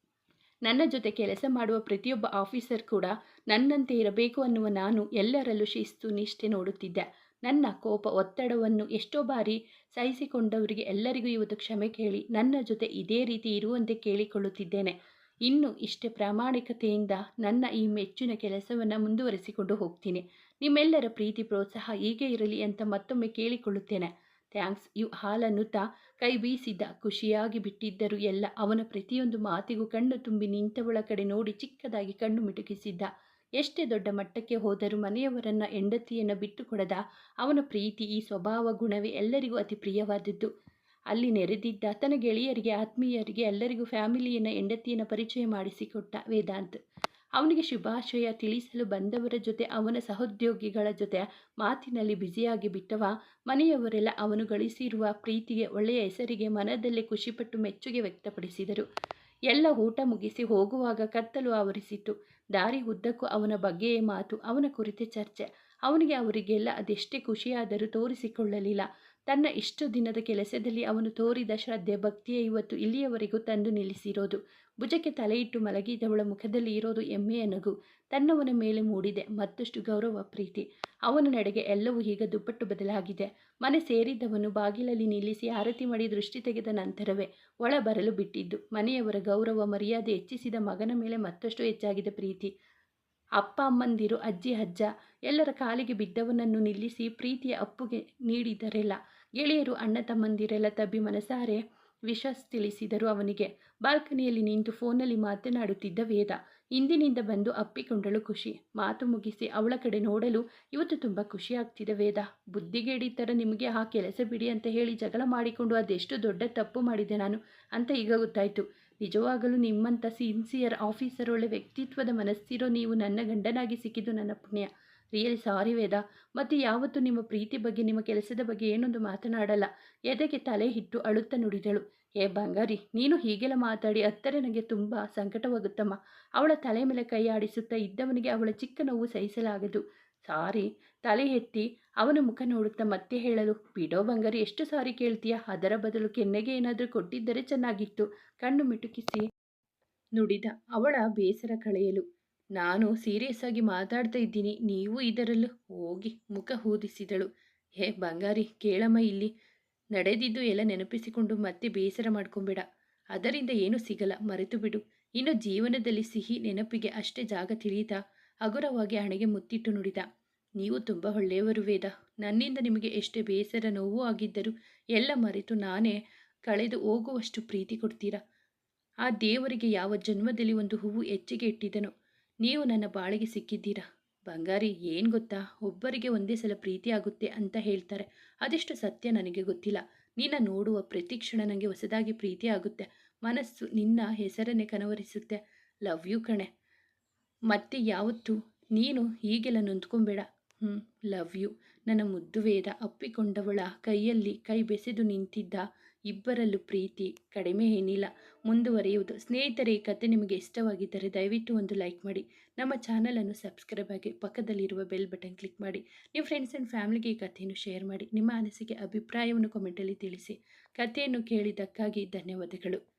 ನನ್ನ ಜೊತೆ ಕೆಲಸ ಮಾಡುವ ಪ್ರತಿಯೊಬ್ಬ ಆಫೀಸರ್ ಕೂಡ ನನ್ನಂತೆ ಇರಬೇಕು ಅನ್ನುವ ನಾನು ಎಲ್ಲರಲ್ಲೂ ಶಿಸ್ತು, ನಿಷ್ಠೆ ನೋಡುತ್ತಿದ್ದೆ. ನನ್ನ ಕೋಪ, ಒತ್ತಡವನ್ನು ಎಷ್ಟೋ ಬಾರಿ ಸಹಿಸಿಕೊಂಡವರಿಗೆ ಎಲ್ಲರಿಗೂ ಇವತ್ತು ಕ್ಷಮೆ ಕೇಳಿ ನನ್ನ ಜೊತೆ ಇದೇ ರೀತಿ ಇರುವಂತೆ ಕೇಳಿಕೊಳ್ಳುತ್ತಿದ್ದೇನೆ. ಇನ್ನು ಇಷ್ಟೇ ಪ್ರಾಮಾಣಿಕತೆಯಿಂದ ನನ್ನ ಈ ಮೆಚ್ಚಿನ ಕೆಲಸವನ್ನು ಮುಂದುವರಿಸಿಕೊಂಡು ಹೋಗ್ತೀನಿ. ನಿಮ್ಮೆಲ್ಲರ ಪ್ರೀತಿ ಪ್ರೋತ್ಸಾಹ ಹೀಗೆ ಇರಲಿ ಅಂತ ಮತ್ತೊಮ್ಮೆ ಕೇಳಿಕೊಳ್ಳುತ್ತೇನೆ. ಥ್ಯಾಂಕ್ಸ್ ಯು ಆಲ್ ಅನ್ನುತ್ತಾ ಕೈ ಬೀಸಿದ್ದ. ಖುಷಿಯಾಗಿ ಬಿಟ್ಟಿದ್ದರು ಎಲ್ಲ. ಅವನ ಪ್ರತಿಯೊಂದು ಮಾತಿಗೂ ಕಣ್ಣು ತುಂಬಿ ನಿಂತವಳ ಕಡೆ ನೋಡಿ ಚಿಕ್ಕದಾಗಿ ಕಣ್ಣು ಮಿಟುಕಿಸಿದ್ದ. ಎಷ್ಟೇ ದೊಡ್ಡ ಮಟ್ಟಕ್ಕೆ ಹೋದರೂ ಮನೆಯವರನ್ನು, ಹೆಂಡತಿಯನ್ನು ಬಿಟ್ಟು ಕೊಡದ ಅವನ ಪ್ರೀತಿ, ಈ ಸ್ವಭಾವ ಗುಣವೇ ಎಲ್ಲರಿಗೂ ಅತಿ ಪ್ರಿಯವಾದದ್ದು. ಅಲ್ಲಿ ನೆರೆದಿದ್ದ ತನ್ನ ಗೆಳೆಯರಿಗೆ, ಆತ್ಮೀಯರಿಗೆ ಎಲ್ಲರಿಗೂ ಫ್ಯಾಮಿಲಿಯನ್ನು, ಹೆಂಡತಿಯನ್ನು ಪರಿಚಯ ಮಾಡಿಸಿಕೊಟ್ಟ ವೇದಾಂತ್. ಅವನಿಗೆ ಶುಭಾಶಯ ತಿಳಿಸಲು ಬಂದವರ ಜೊತೆ, ಅವನ ಸಹೋದ್ಯೋಗಿಗಳ ಜೊತೆ ಮಾತಿನಲ್ಲಿ ಬ್ಯುಸಿಯಾಗಿ ಬಿಟ್ಟವ. ಮನೆಯವರೆಲ್ಲ ಅವನು ಗಳಿಸಿರುವ ಪ್ರೀತಿಗೆ, ಒಳ್ಳೆಯ ಹೆಸರಿಗೆ ಮನದಲ್ಲೇ ಖುಷಿಪಟ್ಟು ಮೆಚ್ಚುಗೆ ವ್ಯಕ್ತಪಡಿಸಿದರು. ಎಲ್ಲ ಊಟ ಮುಗಿಸಿ ಹೋಗುವಾಗ ಕತ್ತಲು ಆವರಿಸಿತ್ತು. ದಾರಿ ಉದ್ದಕ್ಕೂ ಅವನ ಬಗ್ಗೆಯೇ ಮಾತು, ಅವನ ಕುರಿತ ಚರ್ಚೆ. ಅವನಿಗೆ ಅವರಿಗೆಲ್ಲ ಅದೆಷ್ಟೇ ಖುಷಿಯಾದರೂ ತೋರಿಸಿಕೊಳ್ಳಲಿಲ್ಲ. ತನ್ನ ಇಷ್ಟು ದಿನದ ಕೆಲಸದಲ್ಲಿ ಅವನು ತೋರಿದ ಶ್ರದ್ಧೆ, ಭಕ್ತಿಯೇ ಇವತ್ತು ಇಲ್ಲಿಯವರೆಗೂ ತಂದು ನಿಲ್ಲಿಸಿರೋದು. ಭುಜಕ್ಕೆ ತಲೆಯಿಟ್ಟು ಮಲಗಿದವಳ ಮುಖದಲ್ಲಿ ಇರೋದು ಹೆಮ್ಮೆಯ ನಗು. ತನ್ನವನ ಮೇಲೆ ಮೂಡಿದೆ ಮತ್ತಷ್ಟು ಗೌರವ, ಪ್ರೀತಿ. ಅವನ ನಡೆಗೆ ಎಲ್ಲವೂ ಈಗ ದುಪ್ಪಟ್ಟು ಬದಲಾಗಿದೆ. ಮನೆ ಸೇರಿದವನು ಬಾಗಿಲಲ್ಲಿ ನಿಲ್ಲಿಸಿ ಆರತಿ ಮಾಡಿ ದೃಷ್ಟಿ ತೆಗೆದ ನಂತರವೇ ಒಳ ಬರಲು ಬಿಟ್ಟಿದ್ದು. ಮನೆಯವರ ಗೌರವ, ಮರ್ಯಾದೆ ಹೆಚ್ಚಿಸಿದ ಮಗನ ಮೇಲೆ ಮತ್ತಷ್ಟು ಹೆಚ್ಚಾಗಿದೆ ಪ್ರೀತಿ. ಅಪ್ಪ ಅಮ್ಮಂದಿರು, ಅಜ್ಜಿ ಅಜ್ಜ ಎಲ್ಲರ ಕಾಲಿಗೆ ಬಿದ್ದವನನ್ನು ನಿಲ್ಲಿಸಿ ಪ್ರೀತಿಯ ಅಪ್ಪುಗೆ ನೀಡಿದರೆಲ್ಲ. ಗೆಳೆಯರು, ಅಣ್ಣ ತಮ್ಮಂದಿರೆಲ್ಲ ತಬ್ಬಿ ಮನಸಾರೆ ವಿಶ್ವಾಸ ತಿಳಿಸಿದರು ಅವನಿಗೆ. ಬಾಲ್ಕನಿಯಲ್ಲಿ ನಿಂತು ಫೋನಲ್ಲಿ ಮಾತನಾಡುತ್ತಿದ್ದ ವೇದ. ಹಿಂದಿನಿಂದ ಬಂದು ಅಪ್ಪಿಕೊಂಡಳು ಖುಷಿ. ಮಾತು ಮುಗಿಸಿ ಅವಳ ಕಡೆ ನೋಡಲು, ಇವತ್ತು ತುಂಬ ಖುಷಿಯಾಗ್ತಿದೆ ವೇದ. ಬುದ್ಧಿಗೇಡಿ ಥರ ನಿಮಗೆ ಆ ಕೆಲಸ ಬಿಡಿ ಅಂತ ಹೇಳಿ ಜಗಳ ಮಾಡಿಕೊಂಡು ಅದೆಷ್ಟು ದೊಡ್ಡ ತಪ್ಪು ಮಾಡಿದೆ ನಾನು ಅಂತ ಈಗ ಗೊತ್ತಾಯಿತು. ನಿಜವಾಗಲೂ ನಿಮ್ಮಂಥ ಸಿನ್ಸಿಯರ್ ಆಫೀಸರ್, ಒಳ್ಳೆ ವ್ಯಕ್ತಿತ್ವದ ಮನಸ್ಸಿರೋ ನೀವು ನನ್ನ ಗಂಡನಾಗಿ ಸಿಕ್ಕಿದ್ದು ನನ್ನ ಪುಣ್ಯ. ರಿಯಲಿ ಸಾರಿ ವೇದ. ಮತ್ತು ಯಾವತ್ತೂ ನಿಮ್ಮ ಪ್ರೀತಿ ಬಗ್ಗೆ, ನಿಮ್ಮ ಕೆಲಸದ ಬಗ್ಗೆ ಏನೊಂದು ಮಾತನಾಡಲ್ಲ. ಎದೆಗೆ ತಲೆ ಇಟ್ಟು ಅಳುತ್ತಾ ನುಡಿದಳು. ಏ ಬಂಗಾರಿ, ನೀನು ಹೀಗೆಲ್ಲ ಮಾತಾಡಿ ಹತ್ತರೆ ನನಗೆ ತುಂಬ ಸಂಕಟವಾಗುತ್ತಮ್ಮ. ಅವಳ ತಲೆ ಮೇಲೆ ಕೈ ಆಡಿಸುತ್ತಾ ಇದ್ದವನಿಗೆ ಅವಳ ಚಿಕ್ಕ ನೋವು ಸಹಿಸಲಾಗದು. ಸಾರಿ. ತಲೆ ಎತ್ತಿ ಅವನ ಮುಖ ನೋಡುತ್ತಾ ಮತ್ತೆ ಹೇಳಲು, ಬಿಡೋ ಬಂಗಾರಿ, ಎಷ್ಟು ಸಾರಿ ಕೇಳ್ತೀಯ? ಅದರ ಬದಲು ಕೆನ್ನೆಗೆ ಏನಾದರೂ ಕೊಟ್ಟಿದ್ದರೆ ಚೆನ್ನಾಗಿತ್ತು. ಕಣ್ಣು ಮಿಟುಕಿಸಿ ನುಡಿದ ಅವಳ ಬೇಸರ ಕಳೆಯಲು. ನಾನು ಸೀರಿಯಸ್ ಆಗಿ ಮಾತಾಡ್ತಾ ಇದ್ದೀನಿ, ನೀವು ಇದರಲ್ಲೂ ಹೋಗಿ ಮುಖ ಊದಿಸಿದಳು. ಹೇ ಬಂಗಾರಿ ಕೇಳಮ್ಮ ಇಲ್ಲಿ, ನಡೆದಿದ್ದು ಎಲ್ಲ ನೆನಪಿಸಿಕೊಂಡು ಮತ್ತೆ ಬೇಸರ ಮಾಡ್ಕೊಂಬೇಡ. ಅದರಿಂದ ಏನೂ ಸಿಗಲ್ಲ, ಮರೆತು ಬಿಡು. ಇನ್ನು ಜೀವನದಲ್ಲಿ ಸಿಹಿ ನೆನಪಿಗೆ ಅಷ್ಟೇ ಜಾಗ ತಿಳಿಯುತ್ತಾ ಹಗುರವಾಗಿ ಹಣೆಗೆ ಮುತ್ತಿಟ್ಟು ನುಡಿದ. ನೀವು ತುಂಬ ಒಳ್ಳೆಯವರು ವೇದ. ನನ್ನಿಂದ ನಿಮಗೆ ಎಷ್ಟೇ ಬೇಸರ ನೋವು ಆಗಿದ್ದರೂ ಎಲ್ಲ ಮರೆತು ನಾನೇ ಕಳೆದು ಹೋಗುವಷ್ಟು ಪ್ರೀತಿ ಕೊಡ್ತೀರಾ. ಆ ದೇವರಿಗೆ ಯಾವ ಜನ್ಮದಲ್ಲಿ ಒಂದು ಹೂವು ಹೆಚ್ಚಿಗೆ ಇಟ್ಟಿದನೋ ನೀವು ನನ್ನ ಬಾಳಿಗೆ ಸಿಕ್ಕಿದ್ದೀರಾ. ಬಂಗಾರಿ ಏನು ಗೊತ್ತಾ, ಒಬ್ಬರಿಗೆ ಒಂದೇ ಸಲ ಪ್ರೀತಿ ಆಗುತ್ತೆ ಅಂತ ಹೇಳ್ತಾರೆ. ಅದೆಷ್ಟು ಸತ್ಯ ನನಗೆ ಗೊತ್ತಿಲ್ಲ. ನಿನ್ನ ನೋಡುವ ಪ್ರತಿ ಕ್ಷಣ ನನಗೆ ಹೊಸದಾಗಿ ಪ್ರೀತಿ ಆಗುತ್ತೆ. ಮನಸ್ಸು ನಿನ್ನ ಹೆಸರನ್ನೇ ಕನವರಿಸುತ್ತೆ. ಲವ್ ಯು ಕಣೆ. ಮತ್ತೆ ಯಾವತ್ತೂ ನೀನು ಹೀಗೆಲ್ಲ ನೊಂದ್ಕೊಂಬೇಡ. Love you. ನನ್ನ ಮುದ್ದು ವೇದ. ಅಪ್ಪಿಕೊಂಡವಳ ಕೈಯಲ್ಲಿ ಕೈ ಬೆಸೆದು ನಿಂತಿದ್ದ ಇಬ್ಬರಲ್ಲೂ ಪ್ರೀತಿ ಕಡಿಮೆ ಏನಿಲ್ಲ, ಮುಂದುವರಿಯುವುದು. ಸ್ನೇಹಿತರೆ, ಈ ಕತೆ ನಿಮಗೆ ಇಷ್ಟವಾಗಿದ್ದರೆ ದಯವಿಟ್ಟು ಒಂದು ಲೈಕ್ ಮಾಡಿ, ನಮ್ಮ ಚಾನಲನ್ನು ಸಬ್ಸ್ಕ್ರೈಬ್ ಆಗಿ ಪಕ್ಕದಲ್ಲಿರುವ ಬೆಲ್ ಬಟನ್ ಕ್ಲಿಕ್ ಮಾಡಿ, ನಿಮ್ಮ ಫ್ರೆಂಡ್ಸ್ ಆ್ಯಂಡ್ ಫ್ಯಾಮಿಲಿಗೆ ಈ ಕಥೆಯನ್ನು ಶೇರ್ ಮಾಡಿ. ನಿಮ್ಮ ಅನಿಸಿಕೆ ಅಭಿಪ್ರಾಯವನ್ನು ಕಮೆಂಟಲ್ಲಿ ತಿಳಿಸಿ. ಕಥೆಯನ್ನು ಕೇಳಿದ್ದಕ್ಕಾಗಿ ಧನ್ಯವಾದಗಳು.